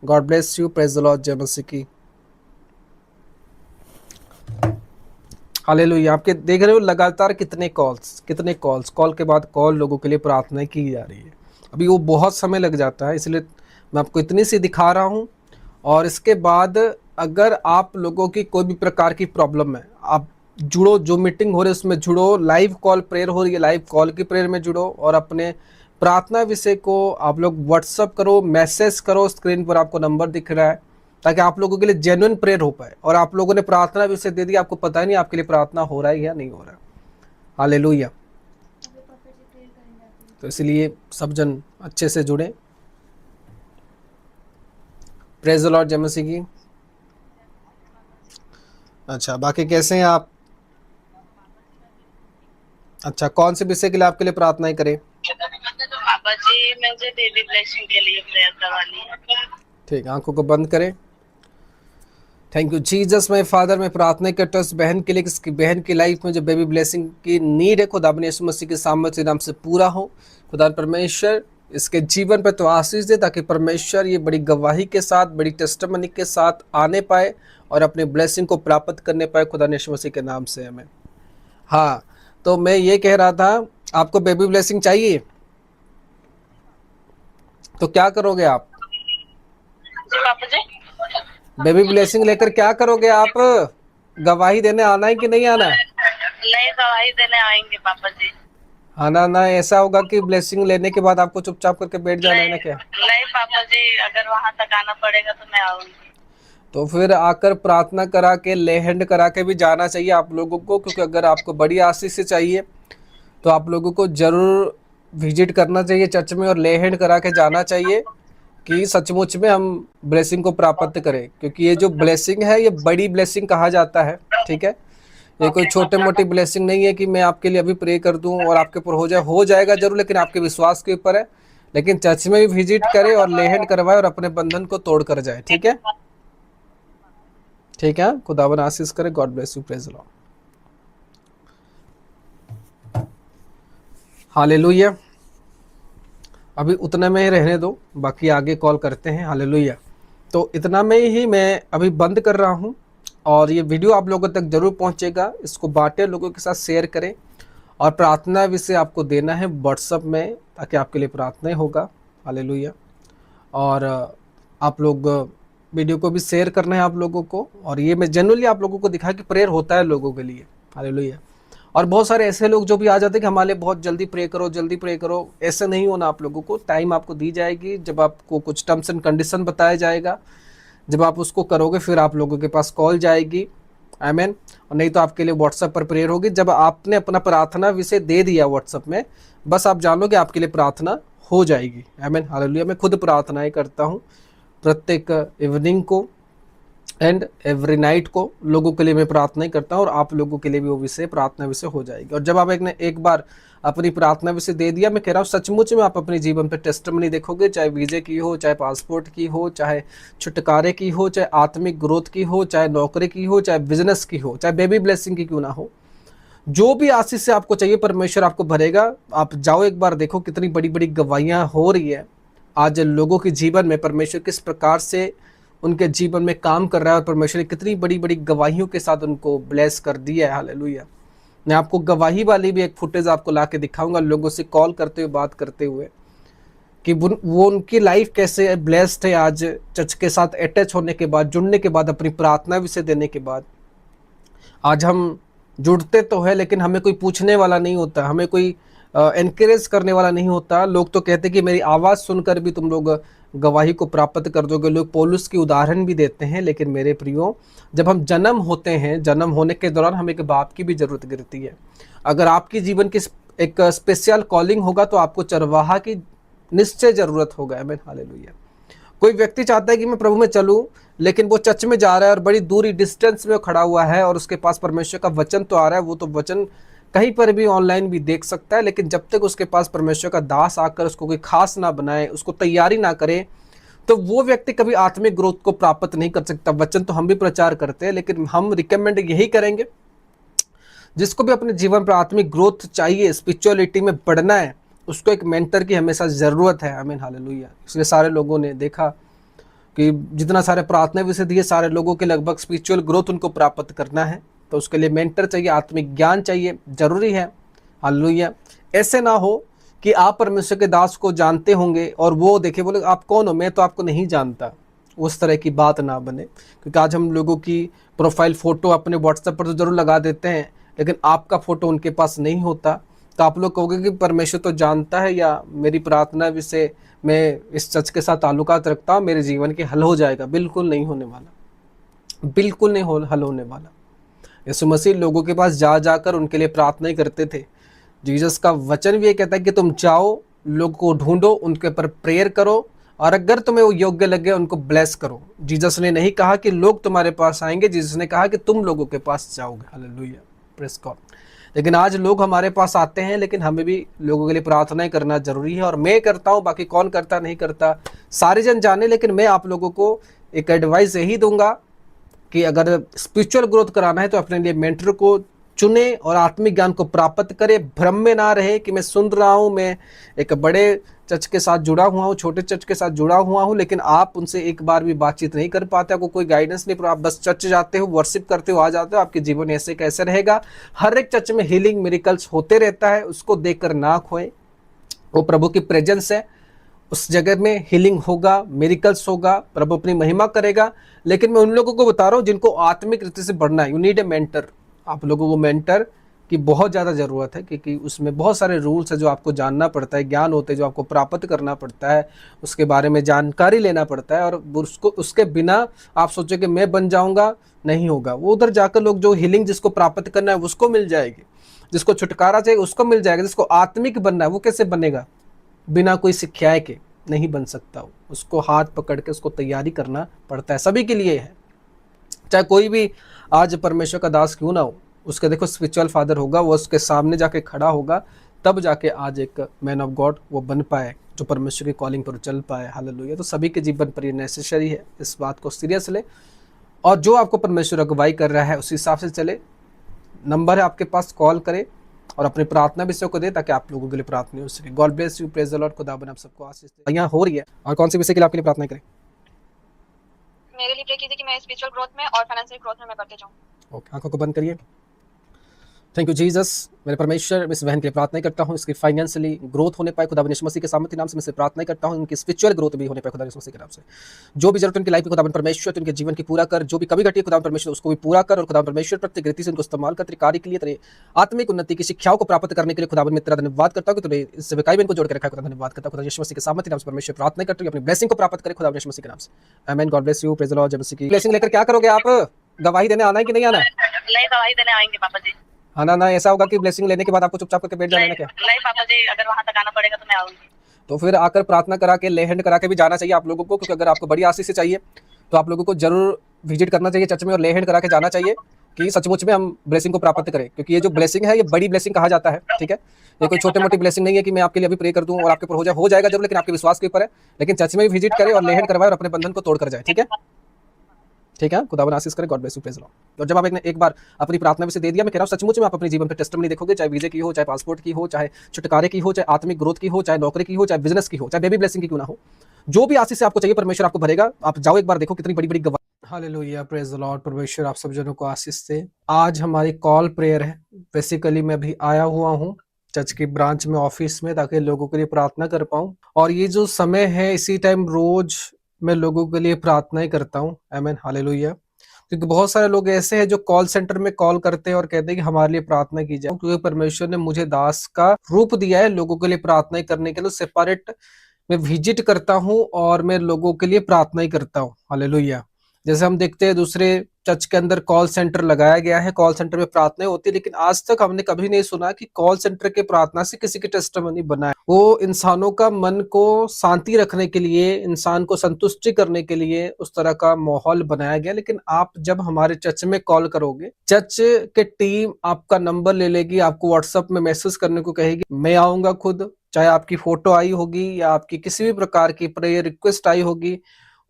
God bless you. Praise the Lord. जय मसीह की। हालेलुया। आपके देख रहे हो लगातार कितने कॉल्स, कॉल के बाद कॉल, लोगों के लिए प्रार्थना की जा रही है। अभी वो बहुत समय लग जाता है, इसलिए मैं आपको इतनी सी दिखा रहा हूँ। और इसके बाद अगर आप लोगों की कोई भी प्रकार की प्रॉब्लम है, आप जुड़ो, जो मीटिंग हो रही है उसमें जुड़ो, लाइव कॉल प्रेयर हो रही है, लाइव कॉल की प्रेयर में जुड़ो, और अपने प्रार्थना विषय को आप लोग व्हाट्सअप करो, मैसेज करो। स्क्रीन पर आपको नंबर दिख रहा है, ताकि आप लोगों के लिए जेन्युइन प्रेयर हो पाए। और आप लोगों ने प्रार्थना विषय दे दिया, आपको पता ही नहीं आपके लिए प्रार्थना हो रहा है या नहीं हो रहा है। हालेलुया। तो इसलिए सब जन अच्छे से जुड़े। Praise the Lord. जय मसीह की। अच्छा, बाकी कैसे हैं आप? अच्छा, कौन से विषय के लिए आपके लिए प्रार्थनाएं करें? बाबा जी, मुझे बेबी ब्लेसिंग के लिए प्रेयर करवानी है। ठीक, आंखों को बंद करें। Thank you Jesus. मैं फादर, मैं प्रार्थना करता हूँ इस बहन के लिए, इसकी बहन की लाइफ में जो बेबी ब्लेसिंग की नीड है, खुदा यीशु मसीह के सामर्थ्य नाम से पूरा हो। खुदा परमेश्वर इसके जीवन पर तो आशीष दे, ताकि परमेश्वर ये बड़ी गवाही के साथ, बड़ी टेस्टिमनी के साथ आने पाए, और अपने ब्लेसिंग को प्राप्त करने पाए खुदा यीशु मसीह के नाम से, हमें। हाँ, तो मैं ये कह रहा था, आपको बेबी ब्लेसिंग चाहिए तो क्या करोगे आप? बेबी ब्लेसिंग लेकर क्या करोगे आप? गवाही देने आना है कि नहीं आना है? नहीं, गवाही देने आएंगे पापा जी। आना ना, ऐसा होगा कि ब्लेसिंग लेने के बाद आपको चुपचाप करके बैठ जाना है ना क्या? नहीं पापा जी, अगर वहां तक आना पड़ेगा तो मैं आऊंगी। तो फिर आकर प्रार्थना करा के, ले हैंड करा के भी जाना चाहिए आप लोगों को, क्योंकि अगर आपको बड़ी आशीष से चाहिए तो आप लोगों को जरूर विजिट करना चाहिए चर्च में, और ले हैंड करा के जाना चाहिए, कि सचमुच में हम ब्लेसिंग को प्राप्त करें। क्योंकि ये जो ब्लेसिंग है, ये बड़ी ब्लेसिंग कहा जाता है। ठीक है, ये कोई छोटे मोटी ब्लेसिंग नहीं है कि मैं आपके लिए अभी प्रे कर दूं और आपके ऊपर हो जाएगा जरूर, लेकिन आपके विश्वास के ऊपर है। लेकिन चर्च में भी विजिट करे और ले हैंड करवाए, और अपने बंधन को तोड़ कर जाए। ठीक है, ठीक है। खुदावन आशीष करे। God bless you. Praise the Lord. Hallelujah. अभी उतने में ही रहने दो, बाकी आगे कॉल करते हैं। हालेलुया। तो इतना में ही मैं अभी बंद कर रहा हूँ, और ये वीडियो आप लोगों तक जरूर पहुँचेगा। इसको बांटें, लोगों के साथ शेयर करें, और प्रार्थना विषय आपको देना है व्हाट्सएप में, ताकि आपके लिए प्रार्थना होगा। हालेलुया। और आप लोग वीडियो को भी शेयर करना है आप लोगों को, और ये मैं जनरली आप लोगों को दिखा कि प्रेयर होता है लोगों के लिए। हालेलुया। और बहुत सारे ऐसे लोग जो भी आ जाते हैं कि हमारे लिए बहुत जल्दी प्रे करो, जल्दी प्रे करो। ऐसे नहीं होना आप लोगों को। टाइम आपको दी जाएगी, जब आपको कुछ टर्म्स एंड कंडीशन बताया जाएगा, जब आप उसको करोगे फिर आप लोगों के पास कॉल जाएगी। आमीन। और नहीं तो आपके लिए व्हाट्सएप पर प्रेयर होगी। जब आपने अपना प्रार्थना विषय दे दिया व्हाट्सएप में, बस आप जान लो कि आपके लिए प्रार्थना हो जाएगी। आमीन। हालेलुया। मैं खुद प्रार्थनाएं करता हूँ प्रत्येक इवनिंग को एंड एवरी नाइट को, लोगों के लिए मैं प्रार्थना करता हूँ, और आप लोगों के लिए भी वो विषय प्रार्थना विषय हो जाएगी। और जब आप एक बार अपनी प्रार्थना विषय दे दिया, मैं कह रहा हूँ सचमुच में आप अपने जीवन पे टेस्टिमनी देखोगे, चाहे वीजे की हो, चाहे पासपोर्ट की हो, चाहे छुटकारे की हो, चाहे आत्मिक ग्रोथ की हो, चाहे नौकरी की हो, चाहे बिजनेस की हो, चाहे बेबी ब्लेसिंग की क्यों ना हो। जो भी आशीष से आपको चाहिए परमेश्वर आपको भरेगा। आप जाओ एक बार देखो कितनी बड़ी बड़ी गवाहियाँ हो रही है आज लोगों के जीवन में, परमेश्वर किस प्रकार से उनके जीवन में काम कर रहा है, और परमेश्वर ने कितनी बड़ी बड़ी गवाहियों के साथ उनको ब्लेस कर दिया है। हालेलुया। मैं आपको गवाही वाली भी एक फुटेज आपको ला के दिखाऊंगा, लोगों से कॉल करते हुए, बात करते हुए, कि वो उनकी लाइफ कैसे ब्लेस्ड है आज चर्च के साथ अटैच होने के बाद, जुड़ने के बाद, अपनी प्रार्थना विषय देने के बाद। आज हम जुड़ते तो है, लेकिन हमें कोई पूछने वाला नहीं होता, हमें कोई एनकरेज करने वाला नहीं होता। लोग तो कहते कि मेरी आवाज़ सुनकर भी तुम लोग गवाही को प्राप्त कर दोगे। लोग पौलुस की उदाहरण भी देते हैं। लेकिन मेरे प्रियो, जब हम जन्म होते हैं, जन्म होने के दौरान हमें एक बाप की भी ज़रूरत गिरती है। अगर आपकी जीवन की एक स्पेशल कॉलिंग होगा तो आपको चरवाहा की निश्चय ज़रूरत होगा। आमीन। हालेलुया। कोई व्यक्ति चाहता है कि मैं प्रभु में चलूँ, लेकिन वो चर्च में जा रहा है और बड़ी दूरी डिस्टेंस में खड़ा हुआ है, और उसके पास परमेश्वर का वचन तो आ रहा है, वो तो वचन कहीं पर भी ऑनलाइन भी देख सकता है, लेकिन जब तक उसके पास परमेश्वर का दास आकर उसको कोई खास ना बनाए, उसको तैयारी ना करे, तो वो व्यक्ति कभी आत्मिक ग्रोथ को प्राप्त नहीं कर सकता। वचन तो हम भी प्रचार करते हैं, लेकिन हम रिकमेंड यही करेंगे, जिसको भी अपने जीवन पर आत्मिक ग्रोथ चाहिए, स्पिरिचुअलिटी में बढ़ना है, उसको एक मेंटर की हमेशा ज़रूरत है। आमीन। हालेलुया। इसलिए सारे लोगों ने देखा कि जितना सारे प्रार्थना विषय दिए, सारे लोगों के लगभग स्पिरिचुअल ग्रोथ उनको प्राप्त करना है, तो उसके लिए मेंटर चाहिए, आत्मिक ज्ञान चाहिए, जरूरी है। हालेलुया। ऐसे ना हो कि आप परमेश्वर के दास को जानते होंगे और वो देखे बोले आप कौन हो, मैं तो आपको नहीं जानता। उस तरह की बात ना बने, क्योंकि आज हम लोगों की प्रोफाइल फ़ोटो अपने व्हाट्सएप पर तो ज़रूर लगा देते हैं, लेकिन आपका फ़ोटो उनके पास नहीं होता। तो आप लोग कहोगे कि परमेश्वर तो जानता है, या मेरी प्रार्थना विषय मैं इस चर्च के साथ ताल्लुकात रखता हूँ, मेरे जीवन के हल हो जाएगा। बिल्कुल नहीं होने वाला, बिल्कुल नहीं हल होने वाला। यीशु मसीह लोगों के पास जा जाकर उनके लिए प्रार्थना करते थे। जीसस का वचन भी ये कहता है कि तुम जाओ, लोगों को ढूंढो, उनके ऊपर प्रेयर करो, और अगर तुम्हें वो योग्य लगे उनको ब्लेस करो। जीसस ने नहीं कहा कि लोग तुम्हारे पास आएंगे, जीसस ने कहा कि तुम लोगों के पास जाओगे। हालेलुया। Praise God. लेकिन आज लोग हमारे पास आते हैं, लेकिन हमें भी लोगों के लिए प्रार्थनाएं करना जरूरी है, और मैं करता हूँ, बाकी कौन करता नहीं करता सारे जन जाने। लेकिन मैं आप लोगों को एक एडवाइस यही दूंगा कि अगर स्पिरिचुअल ग्रोथ कराना है तो अपने लिए मेंटर को चुने और आत्मिक ज्ञान को प्राप्त करे। भ्रम में ना रहे कि मैं सुन रहा हूँ, मैं एक बड़े चर्च के साथ जुड़ा हुआ हूँ, छोटे चर्च के साथ जुड़ा हुआ हूँ, लेकिन आप उनसे एक बार भी बातचीत नहीं कर पाते, आपको कोई गाइडेंस नहीं, आप बस चर्च जाते हो, वर्शिप करते हो, आ जाते हो। आपके जीवन ऐसे कैसे रहेगा? हर एक चर्च में हीलिंग मिरेकल्स होते रहता है, उसको देखकर ना खोए। वो प्रभु की प्रेजेंस है, उस जगह में हीलिंग होगा, मिरेकल्स होगा, प्रभु अपनी महिमा करेगा। लेकिन मैं उन लोगों को बता रहा हूँ जिनको आत्मिक रीति से बढ़ना है। You need a mentor. आप लोगों को मेंटर की बहुत ज़्यादा ज़रूरत है, क्योंकि उसमें बहुत सारे रूल्स है जो आपको जानना पड़ता है, ज्ञान होते हैं जो आपको प्राप्त करना पड़ता है, उसके बारे में जानकारी लेना पड़ता है। और उसके बिना आप सोचो कि मैं बन जाऊँगा, नहीं होगा। वो उधर जाकर लोग जो हीलिंग जिसको प्राप्त करना है उसको मिल जाएगी, जिसको छुटकारा चाहिए उसको मिल जाएगा, जिसको आत्मिक बनना है वो कैसे बनेगा? बिना कोई सिखाए के नहीं बन सकता। उसको हाथ पकड़ के उसको तैयारी करना पड़ता है। सभी के लिए है, चाहे कोई भी आज परमेश्वर का दास क्यों ना हो, उसके देखो स्पिरिचुअल फादर होगा, वो उसके सामने जाके खड़ा होगा, तब जाके आज एक मैन ऑफ गॉड वो बन पाए, जो परमेश्वर की कॉलिंग पर चल पाए। हालेलुया। तो सभी के जीवन पर ये नेसेसरी है, इस बात को सीरियस ले, और जो आपको परमेश्वर अगुवाई कर रहा है उस हिसाब से चले। नंबर है आपके पास, कॉल करें, और अपनी प्रार्थना विषय को दे ताकि आप लोगों के लिए प्रार्थना हो सके। God bless you, praise the Lord. खुदावन आप सबको आशीष दे। यहाँ हो रही है। और कौन से विषय के लिए आपके लिए प्रार्थना करें? मेरे लिए प्रे कीजिए कि मैं स्पिरिचुअल ग्रोथ में और फाइनेंशियल ग्रोथ में मैं बढ़ते जाऊँ। ओके, आंखों को बंद करिए। Thank you Jesus. मेरे परमेश्वर, मैं इस बहन के लिए प्रार्थना करता हूँ, इसकी फाइनेंशियली ग्रोथ होने पाए खुदा यीशु मसीह के सामर्थ्य नाम से मैं इसे प्रार्थना करता हूँ, इनकी स्पिरिचुअल ग्रोथ भी होने पाए खुदा यीशु मसीह के नाम से। जो भी जरूरत उनकी लाइफ में खुदा परमेश्वर उनके जीवन की पूरा कर, जो भी कमी घटी है खुदा परमेश्वर उसको भी पूरा कर, और खुदा परमेश्वर प्रत्येक रीति से उनको इस्तेमाल कर तेरे कार्य के लिए, तेरे आत्मिक उन्नति की शिक्षाओं को प्राप्त करने के लिए खुदा मैं तेरा धन्यवाद करता हूँ कि तूने इस सेवकाई में इनको जोड़ के रखा है। खुदा धन्यवाद करता हूँ खुदा यीशु मसीह के सामर्थ्य नाम से परमेश्वर प्रार्थना करता हूँ अपनी ब्लेसिंग को प्राप्त करे खुदा यीशु मसीह के नाम से। आमीन। God bless you, praise the Lord. जय मसीह की ब्लेसिंग लेकर क्या करोगे आप? गवाही देने आना है कि नहीं आना है? नहीं, गवाही देने आएंगे पापा जी। आना ना ऐसा होगा कि ब्लेसिंग लेने के बाद आपको चुपचाप करके बैठ जाना है क्या? नहीं पापा जी, अगर वहाँ तक आना पड़ेगा तो मैं आऊंगी। तो फिर आकर प्रार्थना करा के ले हैंड करा के भी जाना चाहिए आप लोगों को, क्योंकि अगर आपको बड़ी आशीष चाहिए तो आप लोगों को जरूर विजिट करना चाहिए चर्च में और ले हैंड करा के जाना चाहिए कि सचमुच में हम ब्लेसिंग को प्राप्त करें, क्योंकि ये जो ब्लेसिंग है ये बड़ी ब्लेसिंग कहा जाता है। ठीक है, ये कोई छोटी मोटी ब्लेसिंग नहीं है कि मैं आपके लिए अभी प्रे कर दूं और आपके ऊपर हो जाएगा जरूर, लेकिन आपके विश्वास के ऊपर है। लेकिन चर्च में भी विजिट करें और ले हैंड करवाए और अपने बंधन को तोड़ कर जाए। ठीक है, ठीक है, खुदावन आशीष करे। God bless you, praise the Lord. और जब आप एक बार अपनी प्रार्थना में से दे दिया, मैं कह रहा हूँ सचमुच में आप अपने जीवन पे टेस्टिमनी देखोगे, चाहे वीजे की हो, चाहे पासपोर्ट की हो, चाहे छुटकारे की हो, चाहे आत्मिक ग्रोथ की हो, चाहे नौकरी की हो, चाहे बिजनेस की हो, चाहे बेबी ब्लेसिंग की क्यों ना हो, जो भी आशीष आपको चाहिए परमेश्वर आपको भरेगा। आप जाओ एक बार देखो कितनी बड़ी बड़ी गवाही। Hallelujah, praise the Lord. परमेश्वर आप सब जनों को आशीष दे। आज हमारी कॉल प्रेयर है। बेसिकली मैं भी आया हुआ हूँ चर्च की ब्रांच में, ऑफिस में, ताकि लोगों के लिए प्रार्थना कर पाऊं। और ये जो समय है इसी टाइम रोज मैं लोगों के लिए प्रार्थना ही करता हूँ। आमीन, हालेलुया। क्योंकि बहुत सारे लोग ऐसे हैं जो कॉल सेंटर में कॉल करते हैं और कहते हैं कि हमारे लिए प्रार्थना की जाए, क्योंकि परमेश्वर ने मुझे दास का रूप दिया है लोगों के लिए प्रार्थना करने के लिए। सेपरेट मैं विजिट करता हूँ और मैं लोगों के लिए प्रार्थना ही करता हूँ। हालेलुया। जैसे हम देखते हैं दूसरे चर्च के अंदर कॉल सेंटर लगाया गया है, कॉल सेंटर में प्रार्थना होती है, लेकिन आज तक हमने कभी नहीं सुना कि कॉल सेंटर के प्रार्थना से किसी की टेस्टिमनी बना है। वो इंसानों का मन को शांति रखने के लिए, इंसान को संतुष्टि करने के लिए उस तरह का माहौल बनाया गया। लेकिन आप जब हमारे चर्च में कॉल करोगे, चर्च के टीम आपका नंबर ले लेगी, आपको व्हाट्सएप में मैसेज करने को कहेगी, मैं आऊंगा खुद। चाहे आपकी फोटो आई होगी या आपकी किसी भी प्रकार की प्रेयर रिक्वेस्ट आई होगी,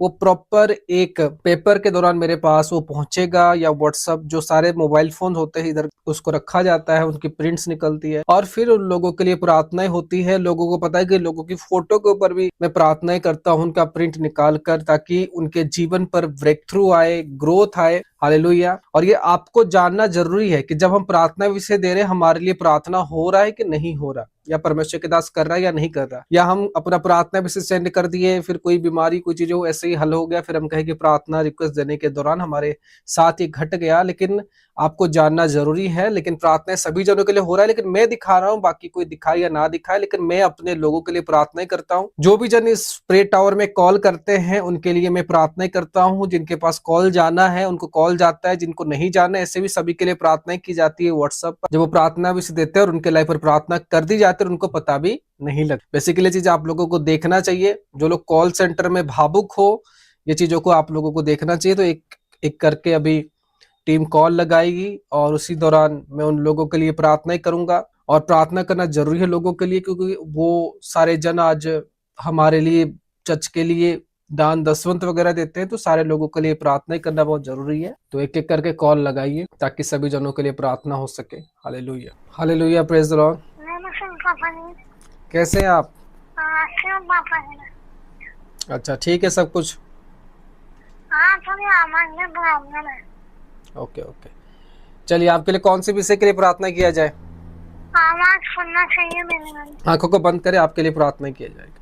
वो प्रॉपर एक पेपर के दौरान मेरे पास वो पहुंचेगा, या व्हाट्सएप जो सारे मोबाइल फोन होते हैं इधर उसको रखा जाता है, उनकी प्रिंट्स निकलती है और फिर उन लोगों के लिए प्रार्थनाएं होती है। लोगों को पता है कि लोगों की फोटो के ऊपर भी मैं प्रार्थनाएं करता हूं, उनका प्रिंट निकाल कर, ताकि उनके जीवन पर ब्रेक थ्रू आए, ग्रोथ आए। हालेलुया। और ये आपको जानना जरूरी है कि जब हम प्रार्थना विषय दे रहे हैं, हमारे लिए प्रार्थना हो रहा है कि नहीं हो रहा, या परमेश्वर के दास कर रहा है या नहीं कर रहा, या हम अपना प्रार्थना विषय सेंड कर दिए, फिर कोई बीमारी कोई चीज हो ऐसे ही हल हो गया, फिर हम कहें कि प्रार्थना रिक्वेस्ट देने के दौरान हमारे साथ ये घट गया। लेकिन आपको जानना जरूरी है। लेकिन प्रार्थना सभी जनों के लिए हो रहा है, लेकिन मैं दिखा रहा हूँ, बाकी कोई दिखाए या ना दिखाए, लेकिन मैं अपने लोगों के लिए प्रार्थना करता हूँ। जो भी जन इस प्रे टावर में कॉल करते हैं उनके लिए मैं प्रार्थना करता हूँ। जिनके पास कॉल जाना है उनको कॉल जाता है, जिनको नहीं जाना ऐसे भी सभी के लिए प्रार्थना की जाती है व्हाट्सएप पर। जब वो प्रार्थना विषय देते हैं और उनके लाइफ पर प्रार्थना कर दी जाती है, उनको पता भी नहीं लगता। बेसिकली चीज आप लोगों को देखना चाहिए। जो लोग कॉल सेंटर में भावुक हो, ये चीजों को आप लोगों को देखना चाहिए। तो एक एक करके अभी टीम कॉल लगाएगी और उसी दौरान मैं उन लोगों के लिए प्रार्थना करूंगा। और प्रार्थना करना जरूरी है लोगों के लिए, क्योंकि वो सारे जन आज हमारे लिए, चर्च के लिए दान दसवंत वगैरह देते हैं, तो सारे लोगों के लिए प्रार्थना करना बहुत जरूरी है। तो एक एक करके कॉल लगाइए ताकि सभी जनों के लिए प्रार्थना हो सके। Hallelujah, hallelujah, praise the Lord. कैसे हैं आप? अच्छा, ठीक है सब कुछ। ओके ओके, चलिए आपके लिए कौन से विषय के लिए प्रार्थना किया जाए? आवाज सुनना चाहिए मेरे। आंखों को बंद करें, आपके लिए प्रार्थना किया जाएगा।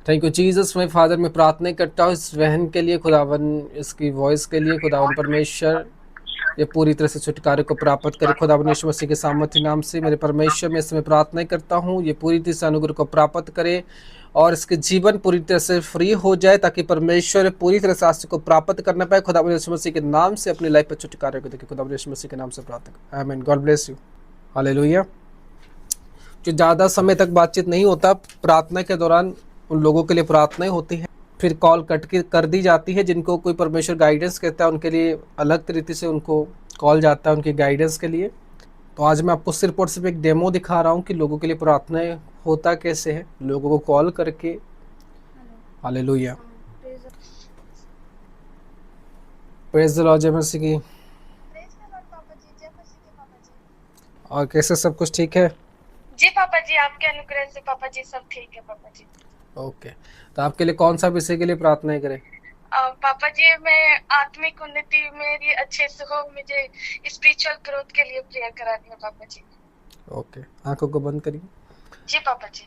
Thank you Jesus. मैं फादर में प्रार्थना करता हूँ इस बहन के लिए, खुदावन इसकी वॉइस के लिए, खुदावन परमेश्वर ये पूरी तरह से छुटकारे को प्राप्त करे खुदावन यीशु मसीह के सामर्थ्य नाम से। मेरे परमेश्वर मैं इसमें प्रार्थना करता हूँ ये पूरी तरह से अनुग्रह को प्राप्त करे और इसके जीवन पूरी तरह से फ्री हो जाए, ताकि परमेश्वर पूरी तरह से आशीष को प्राप्त करना पाए। खुदावन यीशु मसीह के नाम से अपनी लाइफ पर छुटकारे को देखे, खुदावन यीशु मसीह के नाम से प्रार्थना। आमीन। God bless you. हालेलुया। जो ज़्यादा समय तक बातचीत नहीं होता, प्रार्थना के दौरान उन लोगों के लिए प्रार्थनाएं होती है, फिर कॉल कट के कर दी जाती है। जिनको कोई परमेश्वर गाइडेंस कहता है उनके लिए अलग तरीके से उनको कॉल जाता है उनकी गाइडेंस के लिए। तो आज मैं आपको सिर्फ और सिर्फ एक डेमो दिखा रहा हूँ कि लोगों के लिए प्रार्थनाएं होता कैसे है, लोगों को कॉल करके। Hallelujah, praise the Lord. जय मसीह की। और कैसे सब कुछ ठीक है? जी पापा जी, आपके अनुग्रह से पापा जी सब ठीक है पापा जी। ओके, तो आपके लिए कौन सा विषय के लिए प्रार्थना करें? पापा जी, मैं आत्मिक उन्नति मेरी अच्छे से हो, मुझे स्पिरिचुअल ग्रोथ के लिए प्रेयर करानी है पापा जी। ओके, आंखों को बंद करिए। जी पापा जी।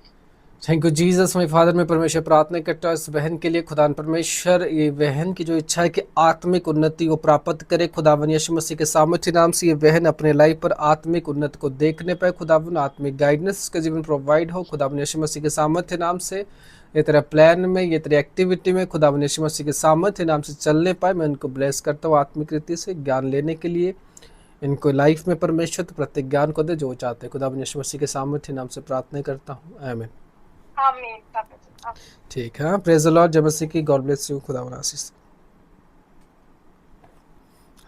Thank you Jesus my father. मैं परमेश्वर प्रार्थना करता हूँ इस बहन के लिए। खुदावन परमेश्वर, ये बहन की जो इच्छा है कि आत्मिक उन्नति वो प्राप्त करे, खुदावन यीशु मसीह के सामर्थ्य नाम से ये बहन अपने लाइफ पर आत्मिक उन्नति को देखने पाए। खुदावन आत्मिक गाइडेंस उसके जीवन प्रोवाइड हो, खुदावन यीशु मसीह के सामर्थ्य नाम से। ये तेरा प्लान में, ये तेरी एक्टिविटी में खुदावन यीशु मसीह के सामर्थ्य नाम से चलने पाए। मैं उनको ब्लेस करता हूँ आत्मिक रीति से ज्ञान लेने के लिए। इनको लाइफ में परमेश्वर तो प्रत्येक ज्ञान को दे जो चाहते हैं। खुदावन यीशु मसीह के सामर्थ्य नाम से प्रार्थना करता हूँ, आमीन। आमीन पापा जी, आमीन। ठीक है, प्रेज द लॉर्ड। जय मसीह की। God bless you. खुदा आशीष।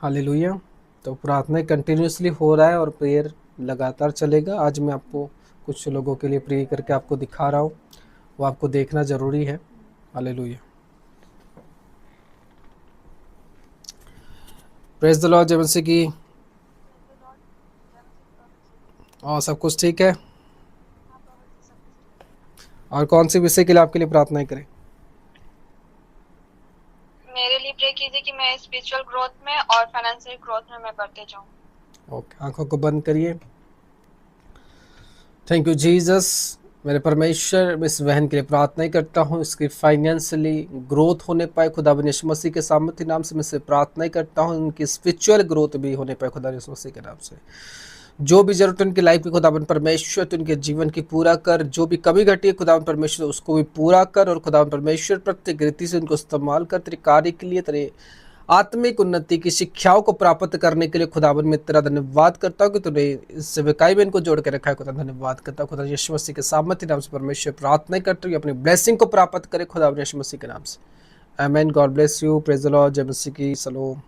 हालेलुया। तो प्रार्थना कंटिन्यूसली हो रहा है और प्रेयर लगातार चलेगा। आज मैं आपको कुछ लोगों के लिए प्रे करके आपको दिखा रहा हूँ, वो आपको देखना ज़रूरी है। हालेलुया। Praise the Lord. जय मसीह की। और सब कुछ ठीक है। और कौन सी विषय के लिए आपके लिए प्रार्थना करें? मेरे लिए प्रे कीजिए कि मैं स्पिरिचुअल ग्रोथ में और फाइनेंशियल ग्रोथ में मैं बढ़ते जाऊं। ओके, आंखों को बंद करिए। Thank you Jesus. मेरे परमेश्वर, मैं इस बहन के लिए प्रार्थना करता हूँ, इसकी फाइनेंशियली ग्रोथ होने पाए। खुदावन यीशु मसीह के सामर्थ्य नाम से मैं इसे प्रार्थना करता हूँ, उनकी स्पिरिचुअल ग्रोथ भी होने पाए खुदा यीशु मसीह के नाम से। जो भी जरूरत उनकी लाइफ की खुदावन परमेश्वर तो उनके जीवन की पूरा कर। जो भी कमी घटी है खुदावन परमेश्वर उसको भी पूरा कर। और खुदावन परमेश्वर प्रत्येक रीति से उनको इस्तेमाल कर तेरे कार्य के लिए, तेरे आत्मिक उन्नति की शिक्षाओं को प्राप्त करने के लिए। खुदावन मैं तेरा धन्यवाद करता हूँ कि तूने इस सेवकाई में इनको जोड़ के रखा है। खुदा धन्यवाद करता हूँ। खुदा यीशु मसीह के सामर्थ्य नाम से परमेश्वर प्रार्थना करता हूँ अपनी ब्लेसिंग को प्राप्त करे खुदावन यीशु मसीह के नाम से, आमीन। God bless you. Praise the Lord. जय मसीह की। सलोम।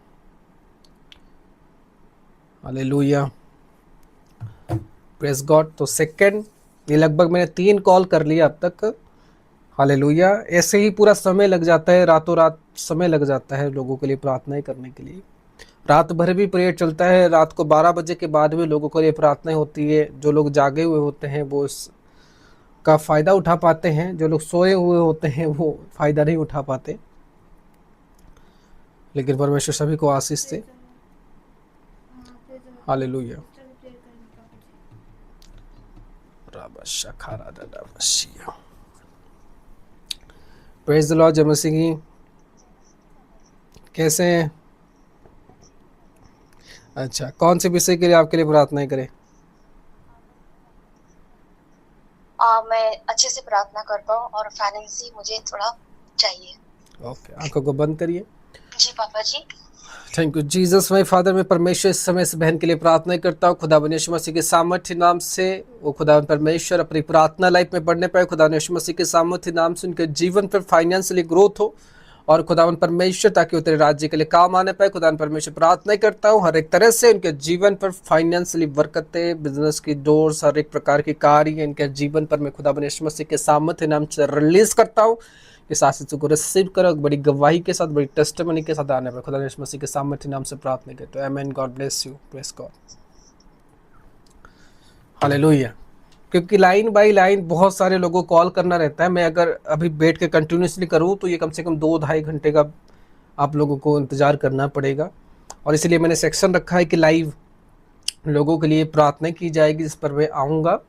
हालेलुया। Praise God. तो सेकंड, ये लगभग मैंने 3 कॉल कर लिया अब तक। हालेलुया। ऐसे ही पूरा समय लग जाता है, रातों रात समय लग जाता है लोगों के लिए प्रार्थनाएं करने के लिए। रात भर भी प्रेयर चलता है। रात को 12 बजे के बाद भी लोगों के लिए प्रार्थनाएं होती है। जो लोग जागे हुए होते हैं वो इसका फ़ायदा उठा पाते हैं, जो लोग सोए हुए होते हैं वो फ़ायदा नहीं उठा पाते। लेकिन परमेश्वर सभी को आशीष दे। हालेलुया। Praise the Lord. जय मसीह की। कैसे हैं? अच्छा, कौन से विषय के लिए आपके लिए प्रार्थना करें? मैं अच्छे से प्रार्थना कर पाऊँ और फाइनेंस मुझे थोड़ा चाहिए। ओके, आंखों को बंद करिए। जी पापा जी। Thank you Jesus my father. मैं परमेश्वर इस समय इस बहन के लिए प्रार्थना करता हूँ खुदावन यीशु मसीह के सामर्थ्य नाम से। वो खुदावन परमेश्वर अपनी प्रार्थना लाइफ में बढ़ने पाए खुदावन यीशु मसीह के सामर्थ्य नाम से। उनके जीवन पर फाइनेंशियली ग्रोथ हो और खुदावन परमेश्वर ताकि वो तेरे राज्य के लिए काम आने पाए। खुदावन परमेश्वर प्रार्थना करता हूँ हर एक तरह से उनके जीवन पर फाइनेंशियली बरकतें, बिजनेस की डोर्स, हर एक प्रकार के कार्य इनके जीवन पर मैं खुदावन यीशु मसीह के सामर्थ्य नाम से रिलीज करता हूँ। इस आशीष को रिसीव करो बड़ी गवाही के साथ, बड़ी टेस्टिमनी के साथ आने पर खुदा यीशु मसीह के सामर्थ्य नाम से प्रार्थना करते हैं, आमीन। God bless you. Praise God. Hallelujah. क्योंकि लाइन बाय लाइन बहुत सारे लोगों को कॉल करना रहता है। मैं अगर अभी बैठ के कंटिन्यूसली करूँ तो ये कम से कम 2-2.5 घंटे का आप लोगों को इंतज़ार करना पड़ेगा। और इसलिए मैंने सेक्शन रखा है कि लाइव लोगों के लिए प्रार्थना की जाएगी, इस पर मैं आऊँगा।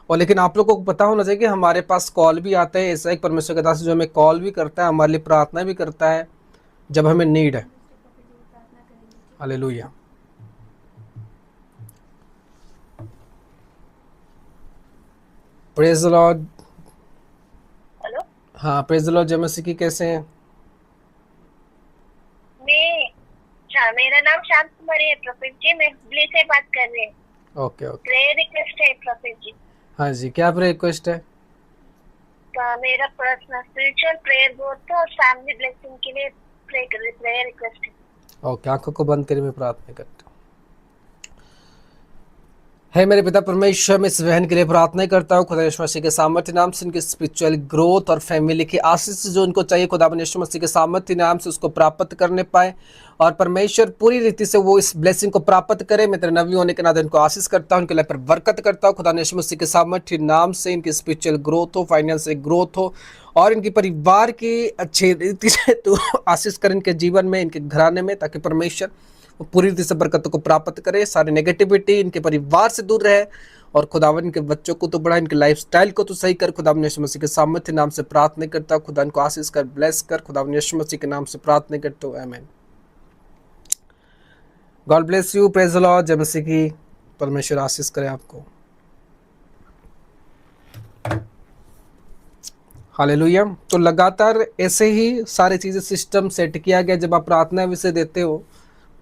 और लेकिन आप लोगों को पता होना चाहिए कि हमारे पास कॉल भी आता है। ऐसा एक परमेश्वर के दास जो हमें कॉल भी करता है, हमारे लिए प्रार्थना भी करता है जब हमें नीड है। Hallelujah. Praise the Lord. Hello. हाँ, प्रेज द लॉर्ड। जय मसीह की। कैसे हैं? मेरा नाम शांत कुमारी है प्रोफेट जी। मैं हुबली से बात कर रही हूँ। Okay okay. प्रेयर रिक्वेस्ट है प्रोफेट जी। हाँ जी, क्या रिक्वेस्ट है? मेरा पर्सनल स्पिरिचुअल प्रेयर ग्रोथ और फैमिली ब्लेसिंग के लिए प्रेयर रिक्वेस्ट है। ओके, आंखों को बंद करिए, मैं प्रार्थना करता हूँ। है मेरे पिता परमेश्वर, मैं इस बहन के लिए प्रार्थना करता हूँ खुदा यीशु मसीह के सामर्थ्य नाम से, इनकी स्पिरिचुअल ग्रोथ और फैमिली की आशीष जो उनको चाहिए खुदा यीशु मसीह के सामर्थ्य नाम से उसको प्राप्त करने पाए, और परमेश्वर पूरी रीति से वो इस ब्लेसिंग को प्राप्त करे। मैं तेरे नबी होने के नाते इनको आशीष करता हूँ, उनके लिए पर बरकत करता हूँ खुदा यीशु मसीह के सामर्थ्य नाम से। इनकी स्पिरिचुअल ग्रोथ हो, फाइनेंशियल ग्रोथ हो, और इनकी परिवार की अच्छी रीति से तो आशीष कर इनके जीवन में, इनके घराने में, ताकि परमेश्वर वो पूरी रीति से बरकतों को प्राप्त करे। सारी नेगेटिविटी इनके परिवार से दूर रहे, और खुदावन इनके बच्चों को तो बढ़ा, इनके लाइफस्टाइल को तो सही कर। खुदावन यीशु मसीह के सामर्थ्य नाम से प्रार्थना करता हूँ, खुदा इनको आशीष कर, ब्लेस कर। खुदावन यीशु मसीह के नाम से प्रार्थना करता हूँ, आमीन। God bless you, praise the Lord. जय मसीह की। परमेश्वर आशीष करे आपको। हालेलुया। तो लगातार ऐसे ही सारी चीज़ें सिस्टम सेट किया गया। जब आप प्रार्थना विषय देते हो,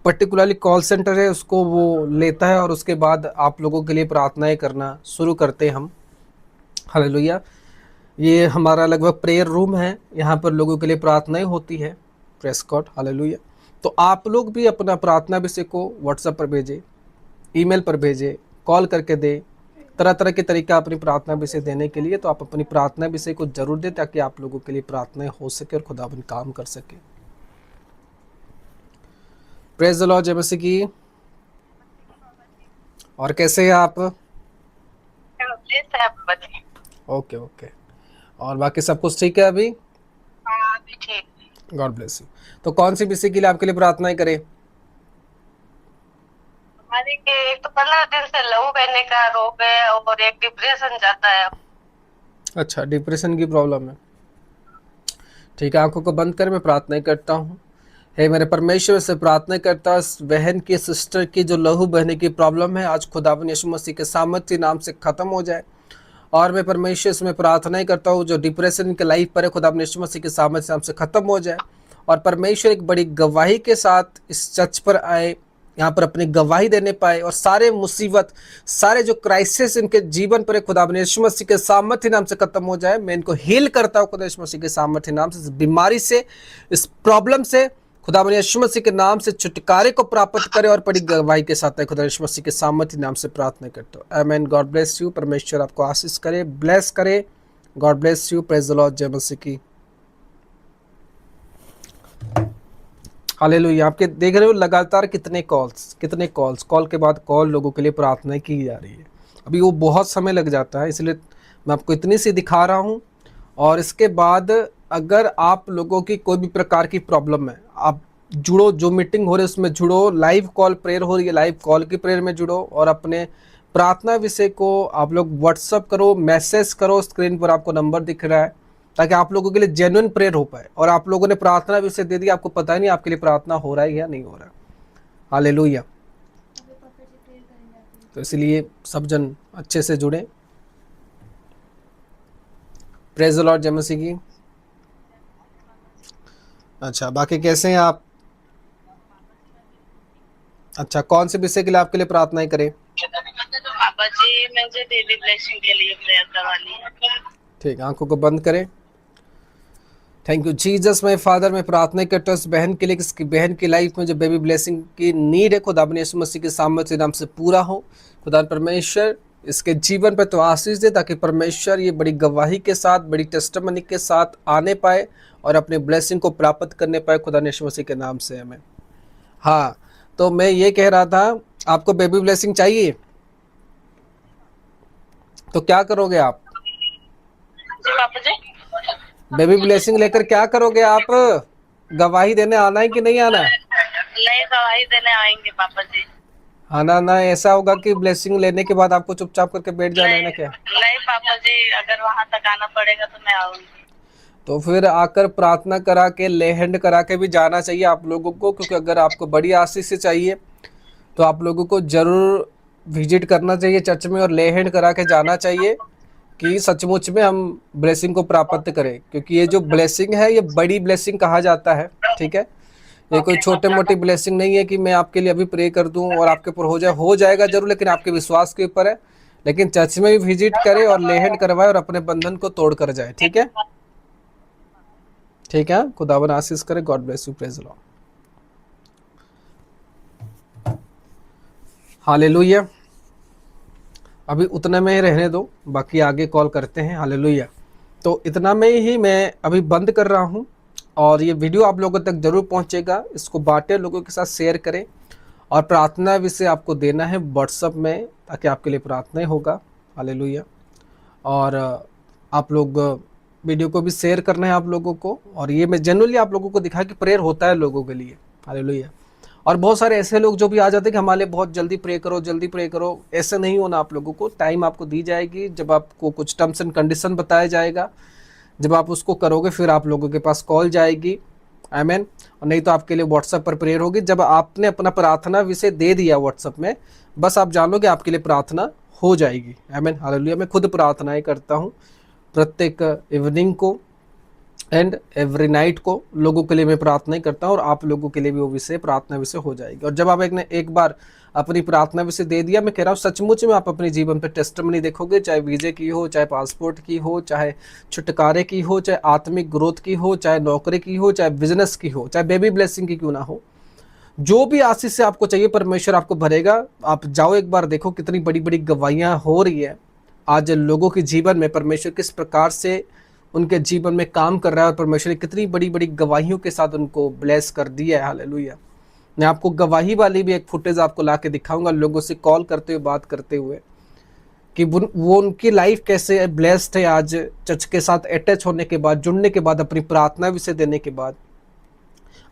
पर्टिकुलरली कॉल सेंटर है उसको वो लेता है, और उसके बाद आप लोगों के लिए प्रार्थनाएं करना शुरू करते हैं हम। हालेलुया। ये हमारा लगभग प्रेयर रूम है, यहाँ पर लोगों के लिए प्रार्थनाएं होती है। Press God. हालेलुया। तो आप लोग भी अपना प्रार्थना विषय को व्हाट्सएप पर भेजें, ईमेल पर भेजें, कॉल करके दें, तरह तरह के तरीका अपनी प्रार्थना विषय देने के लिए। तो आप अपनी प्रार्थना विषय को जरूर दें, ताकि आप लोगों के लिए प्रार्थनाएं हो सके और खुदावन काम कर सके। Praise the Lord. जय मसीह की। और कैसे हैं आप? Okay okay. और बाकी सब कुछ ठीक है अभी? हाँ अभी ठीक। God bless you. तो कौन सी विषय के लिए आपके लिए प्रार्थनाएं करें? हमारे के एक तो 15 दिन से लहू बहने का रोग है, और एक डिप्रेशन जाता है। अच्छा, डिप्रेशन की प्रॉब्लम है। ठीक है, आंखों को बंद कर मैं प्रार्थना करता हूँ। हे मेरे परमेश्वर से प्रार्थना करता हूँ, बहन की, सिस्टर की जो लहू बहने की प्रॉब्लम है, आज खुदावन यीशु मसीह के सामर्थ्य नाम से ख़त्म हो जाए। और मैं परमेश्वर से मैं प्रार्थना करता हूँ, जो डिप्रेशन के लाइफ पर है, खुदावन यीशु मसीह के सामर्थ्य नाम से ख़त्म हो जाए। और परमेश्वर एक बड़ी गवाही के साथ इस चर्च पर आए, यहाँ पर अपनी गवाही देने पाए, और सारे मुसीबत, सारे जो क्राइसिस इनके जीवन पर खुदावन यीशु मसीह के सामर्थ्य नाम से खत्म हो जाए। मैं इनको हील करता हूँ खुदा यीशु मसीह के सामर्थ्य नाम से, इस बीमारी से, इस प्रॉब्लम से खुदावन यीशु मसीह के नाम से छुटकारे को प्राप्त करे, और बड़ी गवाही के साथ खुदा यीशु मसीह के सामर्थ्य नाम से प्रार्थना करता हूँ, आमीन। God bless you. परमेश्वर आपको आशीष करे, ब्लेस करे। God bless you. Praise the Lord. जय मसीह की। हालेलुया। आपके देख रहे हो लगातार कितने कॉल्स, कॉल के बाद कॉल, लोगों के लिए प्रार्थना की जा रही है। अभी वो बहुत समय लग जाता है, इसलिए मैं आपको इतनी सी दिखा रहा हूँ। और इसके बाद अगर आप लोगों की कोई भी प्रकार की प्रॉब्लम है, आप जुड़ो, जो मीटिंग हो रही है उसमें जुड़ो, लाइव कॉल प्रेयर हो रही है, लाइव कॉल की प्रेयर में जुड़ो, और अपने प्रार्थना विषय को आप लोग व्हाट्सअप करो, मैसेज करो। स्क्रीन पर आपको नंबर दिख रहा है, ताकि आप लोगों के लिए जेन्युइन प्रेयर हो पाए। और आप लोगों ने प्रार्थना विषय दे दिया, आपको पता ही नहीं आपके लिए प्रार्थना हो रहा है या नहीं हो रहा है। हालेलुया। तो इसलिए सब जन अच्छे से जुड़े। Praise the Lord. जय मसीह की। अच्छा, बाकी कैसे हैं आप? अच्छा, कौन से विषय के लिए आपके लिए प्रार्थनाएं करें? पापा जी मुझे बेबी ब्लेसिंग के लिए प्रेयर करवानी है। ठीक, आंखों को बंद करें। Thank you Jesus. मैं फादर, मैं प्रार्थना करता हूँ इस बहन के लिए, इसकी बहन की लाइफ में जो बेबी ब्लेसिंग की नीड है, खुदा यीशु मसीह के सामर्थ्य नाम से पूरा हो। खुदा परमेश्वर इसके जीवन पर तो आशीष दे, ताकि परमेश्वर ये बड़ी गवाही के साथ, बड़ी टेस्टिमनी के साथ आने पाए और अपने ब्लेसिंग को प्राप्त करने पाए, खुदा यीशु मसीह के नाम से हमें। हाँ, तो मैं ये कह रहा था, आपको बेबी ब्लेसिंग चाहिए तो क्या करोगे आप? जी पापा जी। बेबी ब्लेसिंग लेकर क्या करोगे आप? गवाही देने आना है कि नहीं आना है? नहीं, गवाही देने आएंगे पापा जी। आना ना, ऐसा होगा कि ब्लेसिंग लेने के बाद आपको चुपचाप करके बैठ जाना है ना क्या? नहीं पापा जी, अगर वहां तक आना पड़ेगा तो मैं आऊंगी। तो फिर आकर प्रार्थना करा के, ले हैंड करा के भी जाना चाहिए आप लोगों को, क्योंकि अगर आपको बड़ी आशीष से चाहिए तो आप लोगों को जरूर विजिट करना चाहिए चर्च में, और ले हैंड करा के जाना चाहिए, कि सचमुच में हम ब्लेसिंग को प्राप्त करें। क्योंकि ये जो ब्लेसिंग है, ये बड़ी ब्लेसिंग कहा जाता है। ठीक है, ये कोई छोटे मोटी ब्लेसिंग नहीं है कि मैं आपके लिए अभी प्रे कर दूं और आपके ऊपर हो जाएगा जरूर, लेकिन आपके विश्वास के ऊपर है। लेकिन चर्च में भी विजिट करे और ले हैंड करवाए और अपने बंधन को तोड़ कर जाए। ठीक है, ठीक है। खुदावन आशीष करे। God bless you. Praise the Lord. Hallelujah. अभी उतने में ही रहने दो, बाकी आगे कॉल करते हैं। हालेलुया। तो इतना में ही मैं अभी बंद कर रहा हूँ, और ये वीडियो आप लोगों तक जरूर पहुँचेगा। इसको बांटें, लोगों के साथ शेयर करें, और प्रार्थना विषय आपको देना है व्हाट्सएप में, ताकि आपके लिए प्रार्थना होगा। हालेलुया। और आप लोग वीडियो को भी शेयर करना है आप लोगों को, और ये मैं जनरली आप लोगों को दिखा कि प्रेयर होता है लोगों के लिए। हालेलुया। और बहुत सारे ऐसे लोग जो भी आ जाते हैं कि हमारे लिए बहुत जल्दी प्रे करो, जल्दी प्रे करो। ऐसे नहीं होना आप लोगों को। टाइम आपको दी जाएगी, जब आपको कुछ टर्म्स एंड कंडीशन बताया जाएगा, जब आप उसको करोगे फिर आप लोगों के पास कॉल जाएगी। आमीन। और नहीं तो आपके लिए व्हाट्सएप पर प्रेयर होगी। जब आपने अपना प्रार्थना विषय दे दिया व्हाट्सएप में, बस आप जान लो कि आपके लिए प्रार्थना हो जाएगी। आमीन। हालेलुया। मैं खुद प्रार्थनाएं करता हूँ प्रत्येक इवनिंग को एंड एवरी नाइट को, लोगों के लिए मैं प्रार्थनाएं करता हूँ, और आप लोगों के लिए भी वो विषय प्रार्थना विषय हो जाएगी। और जब आप एक बार अपनी प्रार्थना विषय दे दिया, मैं कह रहा हूँ सचमुच में आप अपने जीवन पर टेस्टिमनी देखोगे, चाहे वीजे की हो, चाहे पासपोर्ट की हो, चाहे छुटकारे की हो, चाहे आत्मिक ग्रोथ की हो, चाहे नौकरी की हो, चाहे बिजनेस की हो, चाहे बेबी ब्लेसिंग की क्यों ना हो। जो भी आशीष से आपको चाहिए परमेश्वर आपको भरेगा। आप जाओ एक बार देखो कितनी बड़ी बड़ी गवाहियाँ हो रही है आज लोगों के जीवन में, परमेश्वर किस प्रकार से उनके जीवन में काम कर रहा है, और परमेश्वर ने कितनी बड़ी बड़ी गवाहियों के साथ उनको ब्लेस कर दिया है। हालेलुया। मैं आपको गवाही वाली भी एक फुटेज आपको ला के दिखाऊंगा, लोगों से कॉल करते हुए, बात करते हुए, कि वो उनकी लाइफ कैसे ब्लेस्ड है आज चर्च के साथ अटैच होने के बाद, जुड़ने के बाद, अपनी प्रार्थना विषय देने के बाद।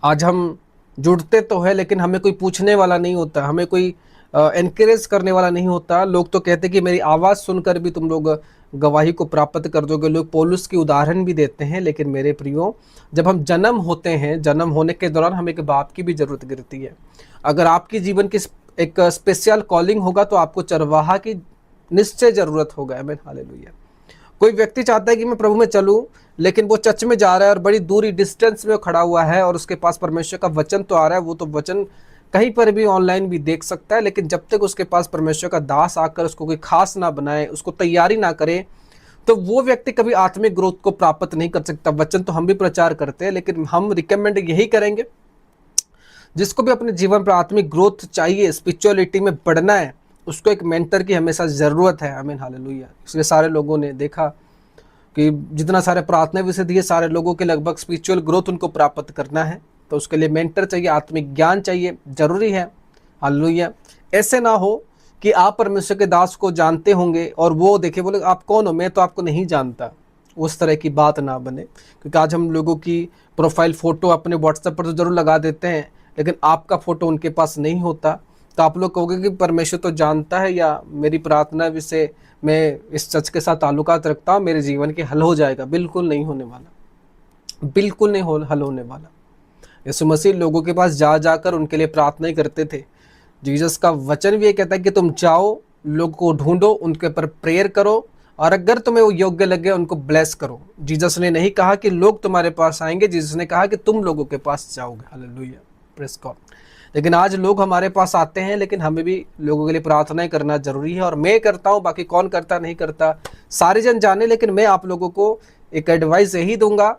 आज हम जुड़ते तो है, लेकिन हमें कोई पूछने वाला नहीं होता, हमें कोई एनकरेज करने वाला नहीं होता। लोग तो कहते कि मेरी आवाज़ सुनकर भी तुम लोग गवाही को प्राप्त कर दोगे। लोग पौलुस की उदाहरण भी देते हैं। लेकिन मेरे प्रियो, जब हम जन्म होते हैं, जन्म होने के दौरान हमें एक बाप की भी ज़रूरत गिरती है। अगर आपकी जीवन की एक स्पेशल कॉलिंग होगा तो आपको चरवाहा की निश्चय ज़रूरत होगा। आमीन। हालेलुया। कोई व्यक्ति चाहता है कि मैं प्रभु में चलूँ, लेकिन वो चर्च में जा रहा है और बड़ी दूरी डिस्टेंस में खड़ा हुआ है, और उसके पास परमेश्वर का वचन तो आ रहा है, वो तो वचन कहीं पर भी ऑनलाइन भी देख सकता है, लेकिन जब तक उसके पास परमेश्वर का दास आकर उसको कोई खास ना बनाए, उसको तैयारी ना करे, तो वो व्यक्ति कभी आत्मिक ग्रोथ को प्राप्त नहीं कर सकता। वचन तो हम भी प्रचार करते हैं, लेकिन हम रिकमेंड यही करेंगे, जिसको भी अपने जीवन पर आत्मिक ग्रोथ चाहिए, स्पिरिचुअलिटी में बढ़ना है, उसको एक मेंटर की हमेशा ज़रूरत है। आमीन। हालेलुया। इसलिए सारे लोगों ने देखा कि जितना सारे प्रार्थना विषय दिए, सारे लोगों के लगभग स्पिरिचुअल ग्रोथ उनको प्राप्त करना है, तो उसके लिए मेंटर चाहिए, आत्मिक ज्ञान चाहिए, जरूरी है। हालेलुया। ऐसे ना हो कि आप परमेश्वर के दास को जानते होंगे और वो देखे बोले आप कौन हो, मैं तो आपको नहीं जानता। उस तरह की बात ना बने, क्योंकि आज हम लोगों की प्रोफाइल फ़ोटो अपने व्हाट्सएप पर तो ज़रूर लगा देते हैं, लेकिन आपका फ़ोटो उनके पास नहीं होता। तो आप लोग कहोगे कि परमेश्वर तो जानता है, या मेरी प्रार्थना विषय मैं इस चर्च के साथ ताल्लुकात रखता हूँ, मेरे जीवन के हल हो जाएगा। बिल्कुल नहीं होने वाला, बिल्कुल नहीं हल होने वाला। यीशु मसीह लोगों के पास जा जाकर उनके लिए प्रार्थना करते थे। जीसस का वचन भी ये कहता है कि तुम जाओ, लोगों को ढूंढो, उनके ऊपर प्रेयर करो, और अगर तुम्हें वो योग्य लगे उनको ब्लेस करो। जीसस ने नहीं कहा कि लोग तुम्हारे पास आएंगे, जीसस ने कहा कि तुम लोगों के पास जाओगे। हालेलुया। Praise God. लेकिन आज लोग हमारे पास आते हैं, लेकिन हमें भी लोगों के लिए प्रार्थनाएं करना जरूरी है, और मैं करता हूँ, बाकी कौन करता नहीं करता सारे जन जाने। लेकिन मैं आप लोगों को एक एडवाइस यही दूंगा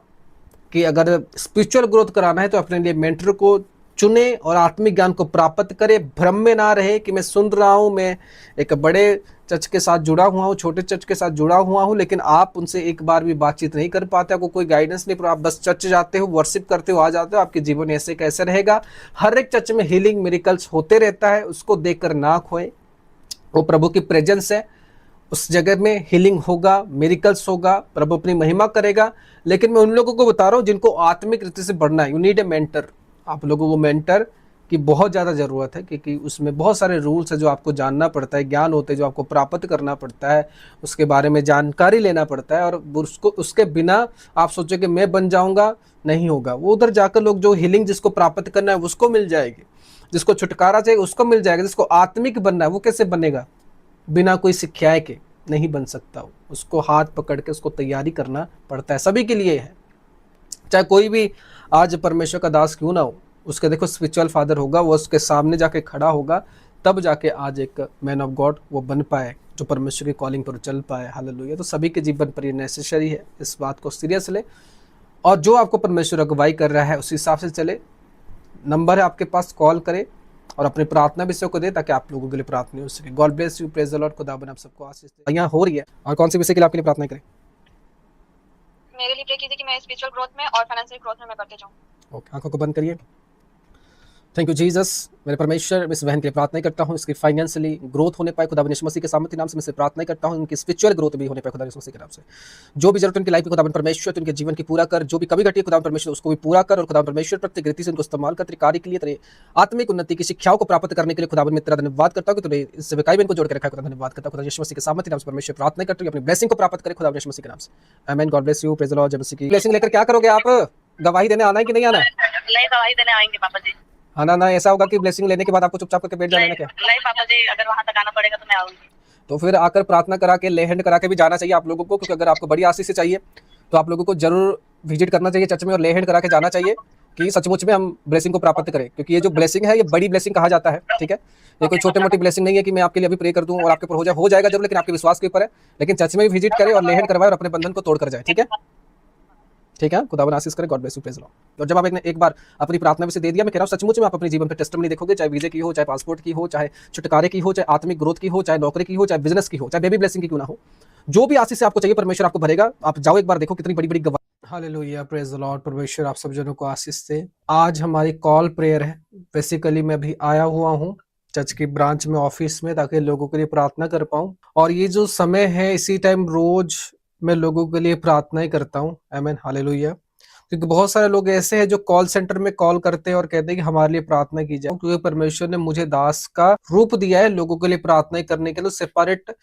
कि अगर स्पिरिचुअल ग्रोथ कराना है तो अपने लिए मेंटर को चुने और आत्मिक ज्ञान को प्राप्त करे। भ्रम में ना रहे कि मैं सुन रहा हूँ, मैं एक बड़े चर्च के साथ जुड़ा हुआ हूँ, छोटे चर्च के साथ जुड़ा हुआ हूँ, लेकिन आप उनसे एक बार भी बातचीत नहीं कर पाते, आपको कोई गाइडेंस नहीं, आप बस चर्च जाते हो, वर्शिप करते हो, आ जाते हो, आपके जीवन ऐसे कैसे रहेगा। हर एक चर्च में हीलिंग मिरेकल्स होते रहता है, उसको देखकर ना खोए। वो प्रभु की प्रेजेंस है, उस जगह में हीलिंग होगा, मिरेकल्स होगा, प्रभु अपनी महिमा करेगा। लेकिन मैं उन लोगों को बता रहा हूँ जिनको आत्मिक रीति से बढ़ना है। You need a mentor. आप लोगों को मेंटर की बहुत ज़्यादा ज़रूरत है, क्योंकि उसमें बहुत सारे रूल्स है जो आपको जानना पड़ता है, ज्ञान होते हैं जो आपको प्राप्त करना पड़ता है, उसके बारे में जानकारी लेना पड़ता है। और उसके बिना आप सोचो कि मैं बन जाऊँगा, नहीं होगा। वो उधर जाकर लोग जो हीलिंग जिसको प्राप्त करना है उसको मिल जाएगी, जिसको छुटकारा चाहिए उसको मिल जाएगा, जिसको आत्मिक बनना है वो कैसे बनेगा? बिना कोई सिखाए के नहीं बन सकता। उसको हाथ पकड़ के उसको तैयारी करना पड़ता है। सभी के लिए है, चाहे कोई भी आज परमेश्वर का दास क्यों ना हो, उसके देखो स्पिरिचुअल फादर होगा, वो उसके सामने जाके खड़ा होगा, तब जाके आज एक मैन ऑफ गॉड वो बन पाए, जो परमेश्वर की कॉलिंग पर चल पाए। हालेलुया। तो सभी के जीवन पर ये नेसेसरी है, इस बात को सीरियस ले, और जो आपको परमेश्वर अगुवाई कर रहा है उस हिसाब से चले। नंबर है आपके पास, कॉल करें, और अपनी प्रार्थना भी सबको दे ताकि आप लोगों के लिए प्रार्थना हो सके। God bless you, praise the Lord. खुदावन आप सबको आशीष दे। यहाँ हो रही है। और कौन सी विषय के लिए आपके लिए प्रार्थना करें? मेरे लिए प्रे कीजिए कि मैं स्पिरिचुअल ग्रोथ में और फाइनेंशियल ग्रोथ में मैं बढ़ते जाऊँ। ओके, आंखों को बंद करिए। Thank you Jesus. मेरे परमेश्वर, मैं इस बहन के लिए प्रार्थना करता हूँ, इसकी फाइनेंशियली ग्रोथ होने पाए खुदा यीशु मसीह के सामर्थ्य नाम से मैं इसे प्रार्थना करता हूँ, उनकी स्पिरिचुअल ग्रोथ भी होने पाए खुदा यीशु मसीह के नाम से। जो भी जरूरत उनकी लाइफ में खुदा परमेश्वर उनके जीवन की पूरा कर, जो भी कभी घटी खुदा परमेश्वर उसको भी पूरा कर, और खुदा परमेश्वर प्रत्येक रीति से उनको इस्तेमाल कर तेरे कार्य के लिए, तेरे आत्मिक उन्नति की शिक्षाओं को प्राप्त करने के लिए खुदा मैं तेरा धन्यवाद करता हूँ कि तूने इस सेवकाई में इनको जोड़ के रखा है। खुदा धन्यवाद करता हूँ खुदा यीशु मसीह के सामर्थ्य नाम से परमेश्वर प्रार्थना करता हूँ अपनी ब्लेसिंग को प्राप्त करे खुदा यीशु मसीह के नाम से। आमीन। God bless you, praise the Lord. जय मसीह की ब्लेसिंग लेकर क्या करोगे आप? गवाही देने आना है कि नहीं आना है? नहीं, गवाही देने आएंगे पापा जी। आना ना ऐसा होगा कि ब्लेसिंग लेने के बाद आपको चुपचाप करके बैठ जाना है क्या? नहीं पापा जी, अगर वहाँ तक आना पड़ेगा तो मैं आऊंगी। तो फिर आकर प्रार्थना करा के ले हैंड करा के भी जाना चाहिए आप लोगों को, क्योंकि अगर आपको बड़ी आशीष चाहिए तो आप लोगों को जरूर विजिट करना चाहिए चर्च में और ले हैंड करा के जाना चाहिए कि सचमुच में हम ब्लेसिंग को प्राप्त करें, क्योंकि ये जो ब्लेसिंग है ये बड़ी ब्लेसिंग कहा जाता है। ठीक है, ये कोई छोटी मोटी ब्लेसिंग नहीं है कि मैं आपके लिए अभी प्रे कर दूं और आपके ऊपर हो जाएगा जरूर, लेकिन आपके विश्वास के ऊपर है। लेकिन चर्च में भी विजिट करें और ले हैंड करवाए और अपने बंधन को तोड़ कर जाए। ठीक है, ठीक है, खुदावन आशीष करे। God bless you, praise the Lord. और जब आप एक बार अपनी प्रार्थना में से दे दिया, मैं कह रहा हूँ सचमुच में आप अपने जीवन पे टेस्टिमनी देखोगे, चाहे वीजे की हो, चाहे पासपोर्ट की हो, चाहे छुटकारे की हो, चाहे आत्मिक ग्रोथ की हो, चाहे नौकरी की हो, चाहे बिजनेस की हो, चाहे बेबी ब्लेसिंग की क्यों ना हो, जो भी आशीष आपको चाहिए परमेश्वर आपको भरेगा। आप जाओ एक बार देखो कितनी बड़ी बड़ी गवाही। Hallelujah, praise the Lord. परमेश्वर आप सब जनों को आशीष दे। आज हमारी कॉल प्रेयर है। बेसिकली मैं भी आया हुआ हूँ चर्च की ब्रांच में, ऑफिस में, ताकि लोगों के लिए प्रार्थना कर पाऊं। और ये जो समय है इसी टाइम रोज मैं लोगों के लिए प्रार्थना ही करता हूँ। आमीन, हालेलुया। क्योंकि बहुत सारे लोग ऐसे हैं जो कॉल सेंटर में कॉल करते हैं और कहते हैं कि हमारे लिए प्रार्थना की जाए, क्योंकि परमेश्वर ने मुझे दास का रूप दिया है लोगों के लिए प्रार्थना करने के लिए। सेपरेट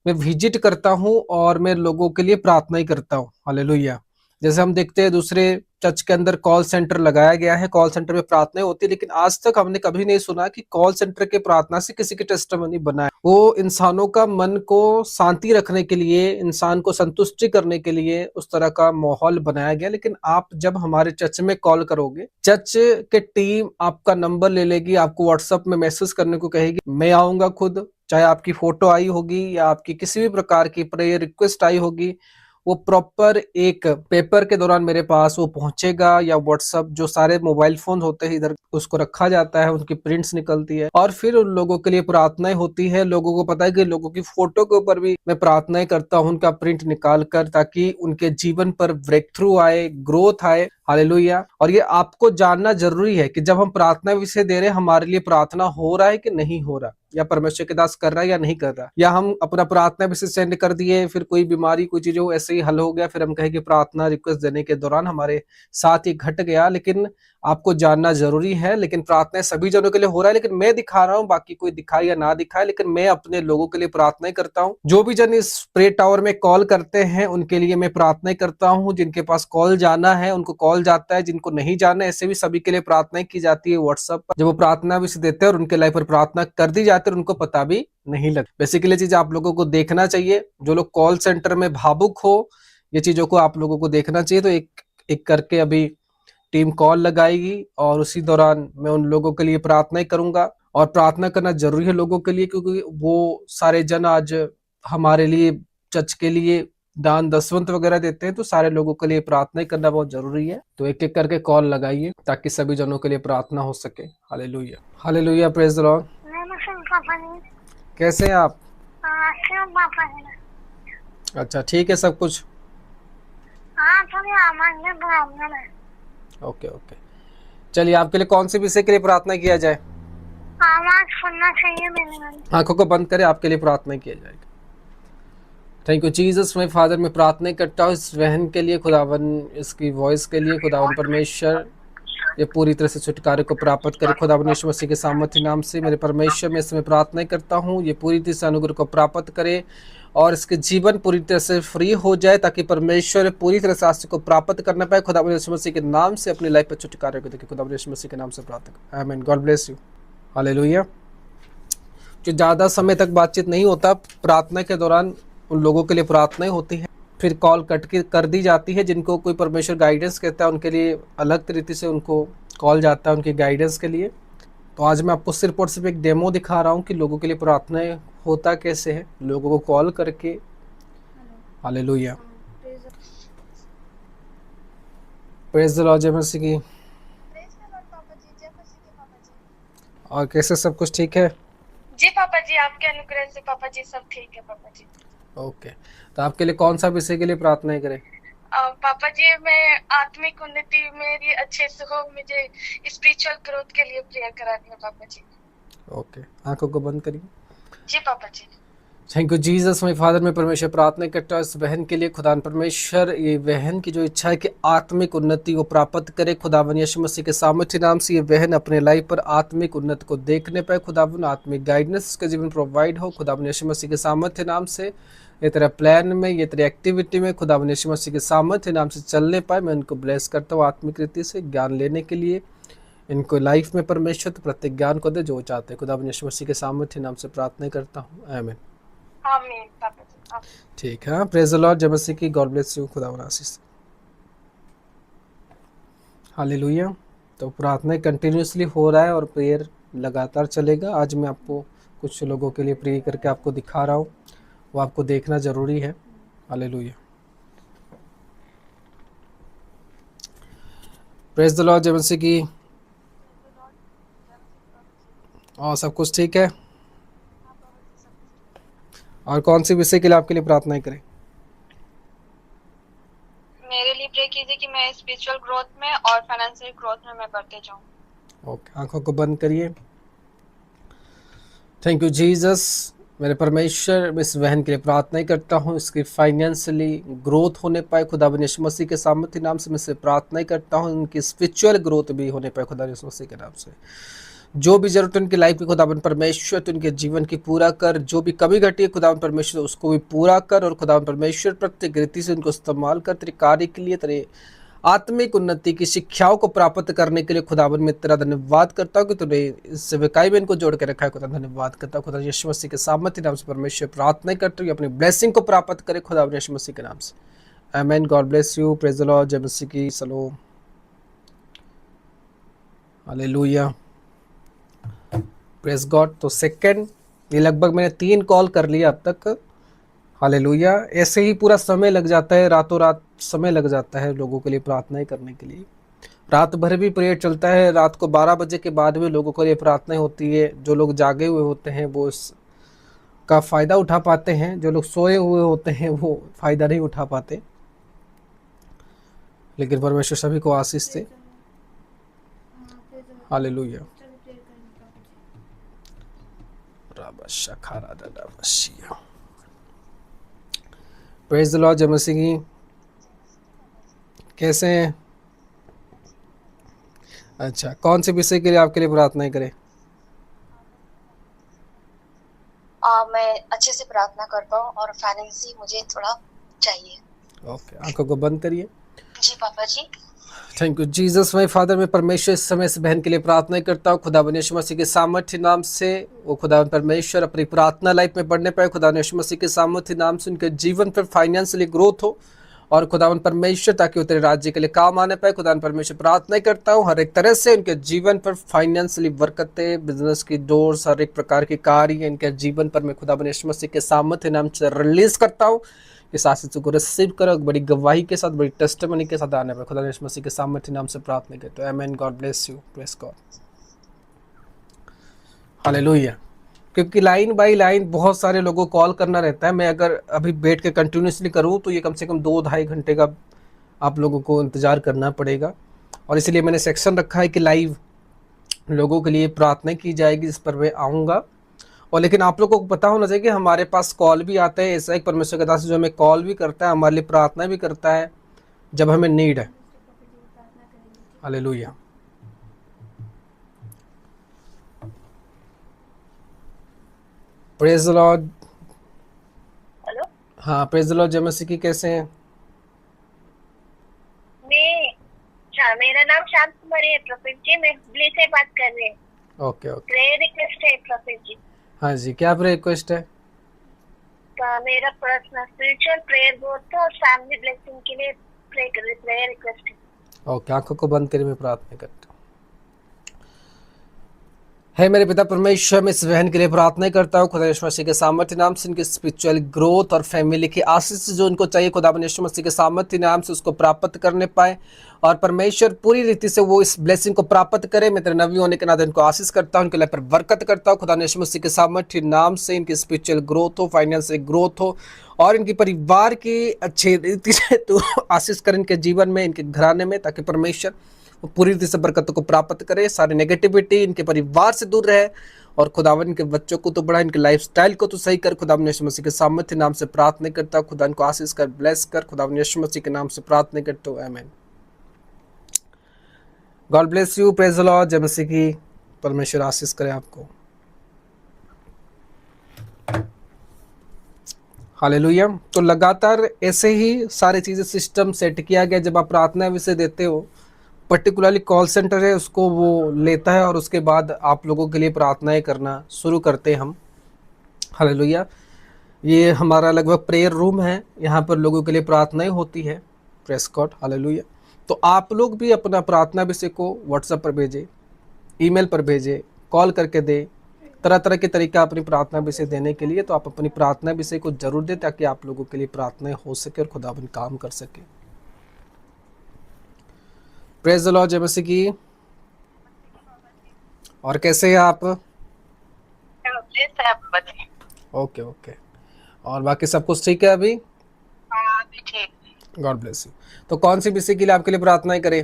मैं विजिट करता हूँ और मैं लोगों के लिए प्रार्थना ही करता हूँ। हालेलुया। जैसे हम देखते हैं दूसरे चर्च के अंदर कॉल सेंटर लगाया गया है, कॉल सेंटर में प्रार्थना होती है, लेकिन आज तक हमने कभी नहीं सुना कि कॉल सेंटर के प्रार्थना से किसी की टेस्टिमनी बना है। वो इंसानों का मन को शांति रखने के लिए, इंसान को संतुष्टि करने के लिए उस तरह का माहौल बनाया गया। लेकिन आप जब हमारे चर्च में कॉल करोगे, चर्च के टीम आपका नंबर ले लेगी, आपको व्हाट्सएप में मैसेज करने को कहेगी, मैं आऊंगा खुद। चाहे आपकी फोटो आई होगी या आपकी किसी भी प्रकार की प्रेयर रिक्वेस्ट आई होगी, वो प्रॉपर एक पेपर के दौरान मेरे पास वो पहुंचेगा, या व्हाट्सएप जो सारे मोबाइल फोन होते हैं इधर उसको रखा जाता है, उनकी प्रिंट्स निकलती है और फिर उन लोगों के लिए प्रार्थनाएं होती है। लोगों को पता है कि लोगों की फोटो के ऊपर भी मैं प्रार्थनाएं करता हूं, उनका प्रिंट निकाल कर, ताकि उनके जीवन पर ब्रेक थ्रू आए, ग्रोथ आए। हालेलुया। और ये आपको जानना जरूरी है कि जब हम प्रार्थना विषय दे रहे हैं, हमारे लिए प्रार्थना हो रहा है कि नहीं हो रहा, या परमेश्वर के दास कर रहा है या नहीं कर रहा, या हम अपना प्रार्थना विषय सेंड कर दिए, फिर कोई बीमारी कोई चीज हो ऐसे ही हल हो गया, फिर हम कहें कि प्रार्थना रिक्वेस्ट देने के दौरान हमारे साथ ही घट गया। लेकिन आपको जानना जरूरी है, लेकिन प्रार्थना सभी जनों के लिए हो रहा है, लेकिन मैं दिखा रहा हूँ, बाकी कोई दिखाए या ना दिखाए, लेकिन मैं अपने लोगों के लिए प्रार्थना करता हूँ। जो भी जन इस प्रे टावर में कॉल करते हैं उनके लिए मैं प्रार्थना करता हूँ। जिनके पास कॉल जाना है उनको कॉल जाता है, जिनको नहीं जाना है ऐसे भी सभी के लिए प्रार्थना की जाती है व्हाट्सएप पर। जब वो प्रार्थना विषय देते हैं और उनके लाइफ पर प्रार्थना कर दी जाती है, उनको पता भी नहीं लगता। बेसिकली चीज आप लोगों को देखना चाहिए। जो लोग कॉल सेंटर में भावुक हो, ये चीजों को आप लोगों को देखना चाहिए। तो एक एक करके अभी टीम कॉल लगाएगी और उसी दौरान मैं उन लोगों के लिए प्रार्थना करूंगा। और प्रार्थना करना जरूरी है लोगों के लिए, क्योंकि वो सारे जन आज हमारे लिए, चर्च के लिए दान दसवंत वगैरह देते हैं, तो सारे लोगों के लिए प्रार्थना करना बहुत जरूरी है। तो एक एक करके कॉल लगाइए ताकि सभी जनों के लिए प्रार्थना हो सके। Hallelujah, hallelujah, praise the Lord. कैसे हैं आप? अच्छा, ठीक है सब कुछ। ओके ओके, चलिए आपके लिए कौन से विषय के लिए प्रार्थना किया जाए? आवाज सुनना चाहिए मैंने। आंखों को बंद करें, आपके लिए प्रार्थना किया जाएगा। Thank you Jesus. मैं फादर में प्रार्थना करता हूँ इस बहन के लिए, खुदावन इसकी वॉइस के लिए, खुदावन परमेश्वर ये पूरी तरह से छुटकारे को प्राप्त करे खुदावन यीशु मसीह के सामर्थ्य नाम से। मेरे परमेश्वर मैं इसमें प्रार्थना करता हूँ ये पूरी तरह से अनुग्रह को प्राप्त करे और इसके जीवन पूरी तरह से फ्री हो जाए, ताकि परमेश्वर पूरी तरह से आशीष को प्राप्त करना पाए। खुदावन यीशु मसीह के नाम से अपनी लाइफ पर छुटकारे को देखे, खुदावन यीशु मसीह के नाम से प्रार्थना। आमीन। God bless you. हालेलुया। जो ज़्यादा समय तक बातचीत नहीं होता, प्रार्थना के दौरान उन लोगों के लिए प्रार्थनाएं होती है, फिर कॉल कट के कर दी जाती है। जिनको कोई परमेश्वर गाइडेंस कहता है उनके लिए अलग तरीके से उनको कॉल जाता है उनकी गाइडेंस के लिए। तो आज मैं आपको सिर्फ और सिर्फ एक डेमो दिखा रहा हूँ कि लोगों के लिए प्रार्थनाएं होता कैसे है, लोगों को कॉल करके। Hallelujah, praise the Lord. जय मसीह की। और कैसे सब कुछ ठीक है? जी पापा जी, आपके अनुग्रह से पापा जी सब ठीक है पापा जी। ओके, तो आपके लिए कौन सा विषय के लिए प्रार्थना करें? पापा जी, मैं आत्मिक उन्नति मेरी अच्छे से हो, मुझे स्पिरिचुअल ग्रोथ के लिए प्रेयर करानी है पापा जी। ओके, आंखों को बंद करिए। जी पापा जी। Thank you Jesus my father. मैं परमेश्वर प्रार्थना करता हूँ इस बहन के लिए। खुदावन परमेश्वर, ये बहन की जो इच्छा है कि आत्मिक उन्नति वो प्राप्त करे, खुदावन यीशु मसीह के सामर्थ्य नाम से ये बहन अपने लाइफ पर आत्मिक उन्नति को देखने पाए। खुदावन आत्मिक गाइडेंस उसके जीवन प्रोवाइड हो, खुदावन यीशु मसीह के सामर्थ्य नाम से। ये तेरा प्लान में, ये तेरी एक्टिविटी में खुदावन यीशु मसीह के सामर्थ्य नाम से चलने पाए। मैं उनको ब्लेस करता हूँ आत्मिक रीति से, ज्ञान लेने के लिए इनको लाइफ में परमेश्वर तो प्रत्येक ज्ञान को दे जो चाहते हैं। खुदावन यीशु मसीह के सामर्थ्य नाम से प्रार्थना करता हूँ, आमीन। आमीन पापा जी, आमीन। ठीक है, प्रेज द लॉर्ड। जय मसीह की। God bless you. खुदा आशीष। हालेलुया। तो प्रार्थना कंटिन्यूसली हो रहा है और प्रेयर लगातार चलेगा। आज मैं आपको कुछ लोगों के लिए प्रे करके आपको दिखा रहा हूँ, वो आपको देखना जरूरी है। हालेलुया। Praise the Lord. जय मसीह की। और सब कुछ ठीक है। और कौन सी विषय के लिए आपके लिए प्रार्थना करें? मेरे लिए प्रे कीजिए कि मैं स्पिरिचुअल ग्रोथ में और फाइनेंशियल ग्रोथ में मैं बढ़ते जाऊं। ओके, आंखों को बंद करिए। Thank you Jesus. मेरे परमेश्वर, मैं इस बहन के लिए प्रार्थना करता हूँ, इसकी फाइनेंशियली ग्रोथ होने पाए। खुदावन यीशु मसीह के सामर्थ्य नाम से मैं इसे प्रार्थना करता हूँ, उनकी स्पिरिचुअल ग्रोथ भी होने पाए खुदा यीशु मसीह के नाम से। जो भी जरूरत उनकी लाइफ में खुदावन परमेश्वर तो उनके जीवन की पूरा कर। जो भी कमी घटी है खुदावन परमेश्वर उसको भी पूरा कर। और खुदावन परमेश्वर प्रत्येक रीति से उनको इस्तेमाल कर तेरे कार्य के लिए, तेरे आत्मिक उन्नति की शिक्षाओं को प्राप्त करने के लिए। खुदावन मैं तेरा धन्यवाद करता हूँ कि तूने इस सेवकाई में इनको जोड़ के रखा है। खुदा धन्यवाद करता हूँ। खुदा यीशु मसीह के सामर्थ्य नाम से परमेश्वर प्रार्थना करते हुए अपनी ब्लेसिंग को प्राप्त करे खुदावन यीशु मसीह के नाम से, आमीन। God bless you. Praise the Lord. जय मसीह की। सलोम। हालेलुया। Praise God. तो सेकंड, ये लगभग मैंने 3 कॉल कर लिया अब तक। हालेलुया। ऐसे ही पूरा समय लग जाता है, रातों रात समय लग जाता है लोगों के लिए प्रार्थनाएं करने के लिए। रात भर भी प्रेयर चलता है, रात को 12 बजे के बाद भी लोगों के लिए प्रार्थनाएं होती है। जो लोग जागे हुए होते हैं वो इसका फ़ायदा उठा पाते हैं, जो लोग सोए हुए होते हैं वो फ़ायदा नहीं उठा पाते। लेकिन परमेश्वर सभी को आशीष दे। हालेलुया। Praise the Lord. जय मसीह की। कैसे हैं? अच्छा, कौन से विषय के लिए आपके लिए प्रार्थना करें? मैं अच्छे से प्रार्थना कर पाऊँ और फाइनेंस मुझे थोड़ा चाहिए। ओके, आंखों को बंद करिए। जी पापा जी। Thank you Jesus my father. मैं परमेश्वर इस समय से बहन के लिए प्रार्थना करता हूँ खुदावन यीशु मसीह के सामर्थ्य नाम से। वो खुदावन परमेश्वर अपनी प्रार्थना लाइफ में बढ़ने पाए खुदावन यीशु मसीह के सामर्थ्य नाम से। उनके जीवन पर फाइनेंशियली ग्रोथ हो और खुदावन परमेश्वर ताकि वो तेरे राज्य के लिए काम आने पाए। खुदावन परमेश्वर प्रार्थना करता हूँ हर एक तरह से उनके जीवन पर फाइनेंशियली बरकतें, बिजनेस की डोर्स, हर एक प्रकार के कार्य इनके जीवन पर मैं खुदावन यीशु मसीह के सामर्थ्य नाम से रिलीज करता हूँ। इस आशीष को रिसीव करो बड़ी गवाही के साथ, बड़ी टेस्टिमनी के साथ आने पर खुदा यीशु मसीह के सामर्थ्य नाम से प्रार्थना करते हैं, आमीन। God bless you. Praise God. Hallelujah. क्योंकि लाइन बाय लाइन बहुत सारे लोगों को कॉल करना रहता है। मैं अगर अभी बैठ के कंटिन्यूसली करूँ तो ये कम से कम 2-2.5 घंटे का आप लोगों को इंतज़ार करना पड़ेगा। और इसलिए मैंने सेक्शन रखा है कि लाइव लोगों के लिए प्रार्थना की जाएगी, इस पर मैं आऊँगा। और लेकिन आप लोगों को पता होना चाहिए कि हमारे पास कॉल भी आता है। ऐसा एक परमेश्वर का दास जो हमें कॉल भी करता है, हमारे लिए प्रार्थना भी करता है जब हमें नीड है। Hallelujah. Praise the Lord. Hello. हाँ, प्रेज द लॉर्ड। जय मसीह की। कैसे हैं? मेरा नाम शांत कुमारी है प्रोफेट जी। मैं हुबली से बात कर रही हूँ। Okay okay. प्रेयर रिक्वेस्ट है प्रोफेट जी। हाँ जी, क्या रिक्वेस्ट है? मेरा पर्सनल स्पिरिचुअल प्रेयर ग्रोथ और फैमिली ब्लेसिंग के लिए प्रेयर रिक्वेस्ट है। ओके, आंखों को बंद करिए, मैं प्रार्थना करता हूँ। है मेरे पिता परमेश्वर, मैं इस बहन के लिए प्रार्थना करता हूँ खुदा यीशु मसीह के सामर्थ्य नाम से इनकी स्पिरिचुअल ग्रोथ और फैमिली की आशीष जो उनको चाहिए खुदा यीशु मसीह के सामर्थ्य नाम से उसको प्राप्त करने पाए, और परमेश्वर पूरी रीति से वो इस ब्लेसिंग को प्राप्त करे। मैं तेरे नबी होने के नाते इनको आशीष करता हूँ, उनके लिए पर बरकत करता हूँ खुदा यीशु मसीह के सामर्थ्य नाम से इनकी स्पिरिचुअल ग्रोथ हो, फाइनेंशियल ग्रोथ हो, और इनके परिवार की अच्छी रीति से तो आशीष कर इनके जीवन में, इनके घराने में, ताकि परमेश्वर वो पूरी रीति से बरकतों को प्राप्त करे। सारी नेगेटिविटी इनके परिवार से दूर रहे, और खुदावन इनके बच्चों को तो बढ़ा, इनके लाइफस्टाइल को तो सही कर। खुदावन यीशु मसीह के सामर्थ्य नाम से प्रार्थना करता हूँ, खुदा इनको आशीष कर, ब्लेस कर। खुदावन यीशु मसीह के नाम से प्रार्थना करता हूँ, आमीन। God bless you, praise the Lord. जय मसीह की। परमेश्वर आशीष करे आपको। हालेलुया। तो लगातार ऐसे ही सारी चीज़ें सिस्टम सेट किया गया। जब आप प्रार्थना विषय देते हो, पर्टिकुलरली कॉल सेंटर है उसको वो लेता है, और उसके बाद आप लोगों के लिए प्रार्थनाएं करना शुरू करते हैं हम। हालेलुया। ये हमारा लगभग प्रेयर रूम है, यहाँ पर लोगों के लिए प्रार्थनाएं होती है। Press God. हालेलुया। तो आप लोग भी अपना प्रार्थना विषय को व्हाट्सएप पर भेजें, ईमेल पर भेजें, कॉल करके दें, तरह तरह के तरीका अपनी प्रार्थना विषय देने के लिए। तो आप अपनी प्रार्थना विषय को जरूर दें, ताकि आप लोगों के लिए प्रार्थनाएं हो सके और खुदावन काम कर सके। Praise the Lord. जय मसीह की। और कैसे हैं आप? Okay okay. और बाकी सब कुछ ठीक है अभी? हाँ अभी ठीक। God bless you. तो कौन सी विषय के लिए आपके लिए प्रार्थनाएं करें?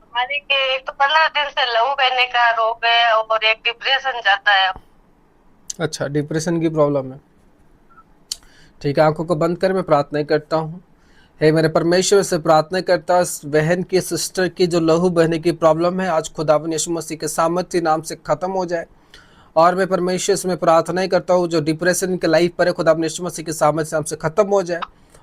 हमारे के एक तो 15 दिन से लहू बहने का रोग है, और एक डिप्रेशन जाता है। अच्छा, डिप्रेशन की प्रॉब्लम है। ठीक है, आंखों को बंद कर मैं प्रार्थनाएं करता हूँ। हे मेरे परमेश्वर से प्रार्थना करता हूँ, बहन की, सिस्टर की जो लहू बहने की प्रॉब्लम है, आज खुदावन यीशु मसीह के सामर्थ्य नाम से ख़त्म हो जाए। और मैं परमेश्वर से मैं प्रार्थना करता हूँ, जो डिप्रेशन के लाइफ पर है, खुदावन यीशु मसीह के सामर्थ्य नाम से ख़त्म हो जाए।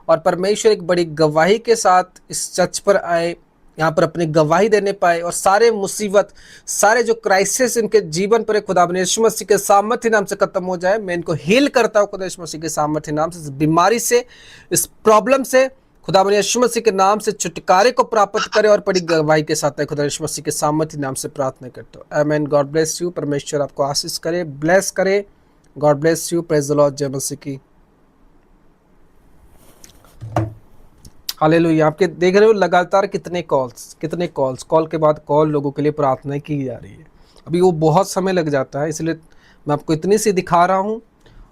और परमेश्वर एक बड़ी गवाही के साथ इस चर्च पर आए, यहाँ पर अपनी गवाही देने पाए, और सारे मुसीबत, सारे जो क्राइसिस इनके जीवन पर है, खुदावन यीशु मसीह के सामर्थ्य नाम से खत्म हो जाए। मैं इनको हील करता हूँ खुदा यीशु मसीह के सामर्थ्य नाम से, इस बीमारी से, इस प्रॉब्लम से खुदावन यीशु मसीह के नाम से छुटकारे को प्राप्त करे, और बड़ी गवाही के साथ खुदा यीशु मसीह के सामर्थ्य नाम से प्रार्थना करता हूँ, आमीन। God bless you. परमेश्वर आपको आशीष करे, ब्लेस करे। God bless you. Praise the Lord. जय मसीह की। हालेलुया। आपके देख रहे हो लगातार कितने कॉल्स, कॉल के बाद कॉल, लोगों के लिए प्रार्थना की जा रही है। अभी वो बहुत समय लग जाता है, इसलिए मैं आपको इतनी सी दिखा रहा हूँ।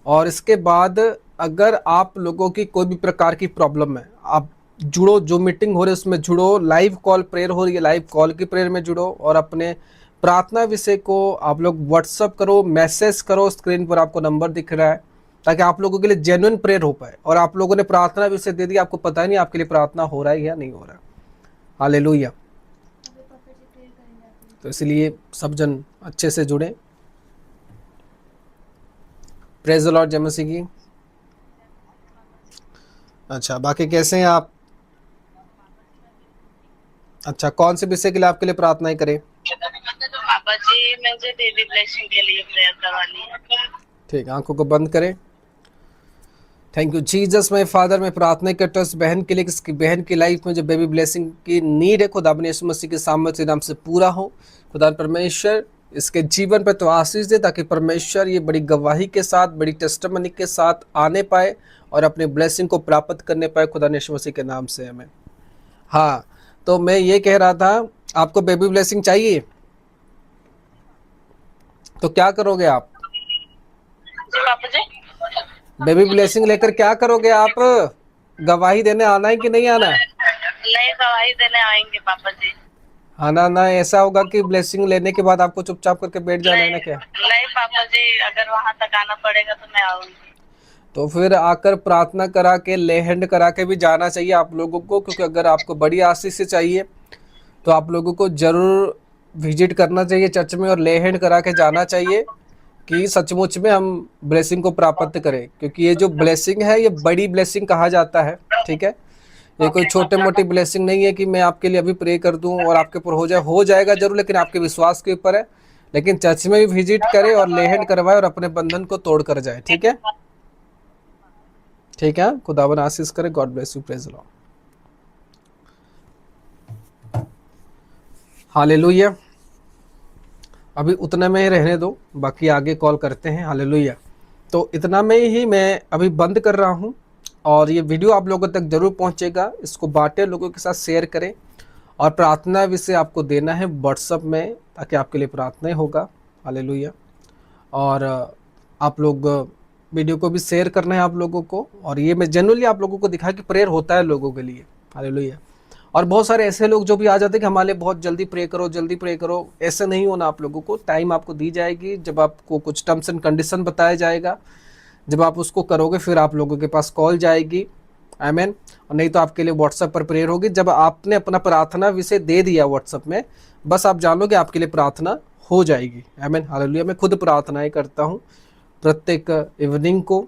और इसके बाद अगर आप लोगों की कोई भी प्रकार की प्रॉब्लम है, आप जुड़ो, जो मीटिंग हो रही है उसमें जुड़ो, लाइव कॉल प्रेयर हो रही है, लाइव कॉल की प्रेयर में जुड़ो, और अपने प्रार्थना विषय को आप लोग व्हाट्सअप करो, मैसेज करो। स्क्रीन पर आपको नंबर दिख रहा है, ताकि आप लोगों के लिए जेन्युइन प्रेयर हो पाए। और आप लोगों ने प्रार्थना विषय दे दी, आपको पता ही नहीं आपके लिए प्रार्थना हो रहा है या नहीं हो रहा है। हालेलुया। तो इसलिए सब जन अच्छे से जुड़े। Praise the Lord. जय मसीह की। अच्छा, बाकी कैसे हैं आप? अच्छा, कौन से विषय के लिए आपके लिए प्रार्थनाएं करें? पापा जी मुझे बेबी ब्लेसिंग के लिए प्रेयर करवानी है। ठीक, आंखों को बंद करें। Thank you Jesus. मैं फादर, मैं प्रार्थना करता हूँ इस बहन के लिए, इसकी बहन की लाइफ में जो बेबी ब्लेसिंग की नीड है, खुदा यीशु मसीह के सामर्थ्य नाम से पूरा हो। खुदा परमेश्वर इसके जीवन पर तो आशीष दे, ताकि परमेश्वर ये बड़ी गवाही के साथ, बड़ी टेस्टिमनी के साथ आने पाए और अपने ब्लेसिंग को प्राप्त करने पाए, खुदा यीशु मसीह के नाम से हमें। हाँ, तो मैं ये कह रहा था, आपको बेबी ब्लेसिंग चाहिए तो क्या करोगे आप? जी पापा जी। बेबी ब्लेसिंग लेकर क्या करोगे आप? गवाही देने आना है कि नहीं आना? नहीं, गवाही देने आएंगे पापा जी। आना ना, ऐसा होगा कि ब्लेसिंग लेने के बाद आपको चुपचाप करके बैठ जाना है ना क्या? नहीं पापा जी, अगर वहां तक आना पड़ेगा तो मैं आऊंगी। तो फिर आकर प्रार्थना करा के, ले हैंड करा के भी जाना चाहिए आप लोगों को, क्योंकि अगर आपको बड़ी आशीष से चाहिए तो आप लोगों को जरूर विजिट करना चाहिए चर्च में, और ले हैंड करा के जाना चाहिए, कि सचमुच में हम ब्लेसिंग को प्राप्त करें। क्योंकि ये जो ब्लेसिंग है, ये बड़ी ब्लेसिंग कहा जाता है। ठीक है, ये कोई छोटे मोटी ब्लेसिंग नहीं है कि मैं आपके लिए अभी प्रे कर दूं और आपके ऊपर हो जाएगा जरूर, लेकिन आपके विश्वास के ऊपर है। लेकिन चर्च में भी विजिट करे और ले हैंड करवाए और अपने बंधन को तोड़ कर जाए। ठीक है, ठीक है। खुदावन आशीष करे। God bless you. Praise the Lord. Hallelujah. अभी उतने में ही रहने दो, बाकी आगे कॉल करते हैं। हालेलुया। तो इतना में ही मैं अभी बंद कर रहा हूँ, और ये वीडियो आप लोगों तक जरूर पहुँचेगा, इसको बांटें, लोगों के साथ शेयर करें, और प्रार्थना विषय आपको देना है व्हाट्सएप में, ताकि आपके लिए प्रार्थना होगा। हालेलुया। और आप लोग वीडियो को भी शेयर करना है आप लोगों को, और ये मैं जनरली आप लोगों को दिखा कि प्रेयर होता है लोगों के लिए। हालेलुया। और बहुत सारे ऐसे लोग जो भी आ जाते हैं कि हमारे लिए बहुत जल्दी प्रे करो, जल्दी प्रे करो। ऐसे नहीं होना आप लोगों को। टाइम आपको दी जाएगी, जब आपको कुछ टर्म्स एंड कंडीशन बताया जाएगा, जब आप उसको करोगे फिर आप लोगों के पास कॉल जाएगी। आमीन। और नहीं तो आपके लिए व्हाट्सएप पर प्रेयर होगी। जब आपने अपना प्रार्थना विषय दे दिया व्हाट्सएप में, बस आप जान लो कि आपके लिए प्रार्थना हो जाएगी। आमीन। हालेलुया। मैं खुद प्रार्थनाएं करता हूँ प्रत्येक इवनिंग को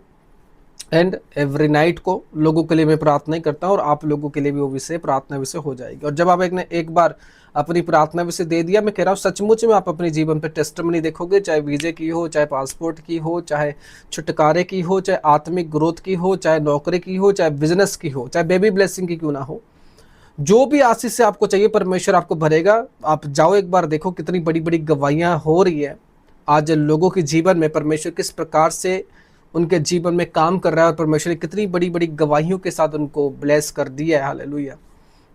एंड एवरी नाइट को, लोगों के लिए मैं प्रार्थनाएं करता हूँ, और आप लोगों के लिए भी वो विषय प्रार्थना विषय हो जाएगी। और जब आप एक बार अपनी प्रार्थना विषय दे दिया, मैं कह रहा हूँ सचमुच में आप अपने जीवन पे टेस्टिमनी देखोगे, चाहे वीजे की हो, चाहे पासपोर्ट की हो, चाहे छुटकारे की हो, चाहे आत्मिक ग्रोथ की हो, चाहे नौकरी की हो, चाहे बिजनेस की हो, चाहे बेबी ब्लेसिंग की क्यों ना हो, जो भी आशीष से आपको चाहिए परमेश्वर आपको भरेगा। आप जाओ एक बार देखो कितनी बड़ी बड़ी गवाहियाँ हो रही है आज लोगों के जीवन में, परमेश्वर किस प्रकार से उनके जीवन में काम कर रहा है, और परमेश्वर ने कितनी बड़ी बड़ी गवाहियों के साथ उनको ब्लेस कर दिया है। हालेलुया।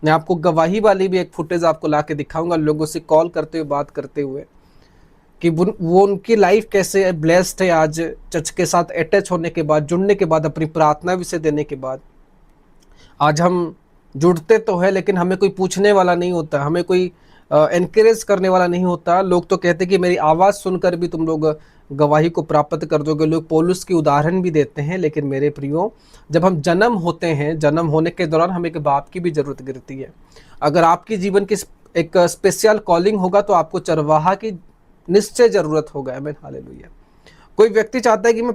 मैं आपको गवाही वाली भी एक फुटेज आपको ला के दिखाऊंगा, लोगों से कॉल करते हुए, बात करते हुए, कि वो उनकी लाइफ कैसे ब्लेस्ड है आज चर्च के साथ अटैच होने के बाद, जुड़ने के बाद, अपनी प्रार्थना विषय देने के बाद। आज हम जुड़ते तो है, लेकिन हमें कोई पूछने वाला नहीं होता, हमें कोई एनकरेज करने वाला नहीं होता। लोग तो कहते कि मेरी आवाज़ सुनकर भी तुम लोग गवाही को प्राप्त कर दोगे। लोग पौलुस की उदाहरण भी देते हैं। लेकिन मेरे प्रियो, जब हम जन्म होते हैं, जन्म होने के दौरान हमें एक बाप की भी ज़रूरत गिरती है। अगर आपकी जीवन की एक स्पेशल कॉलिंग होगा तो आपको चरवाहा की निश्चय ज़रूरत होगा। आमीन। हालेलुया। कोई व्यक्ति चाहता है कि मैं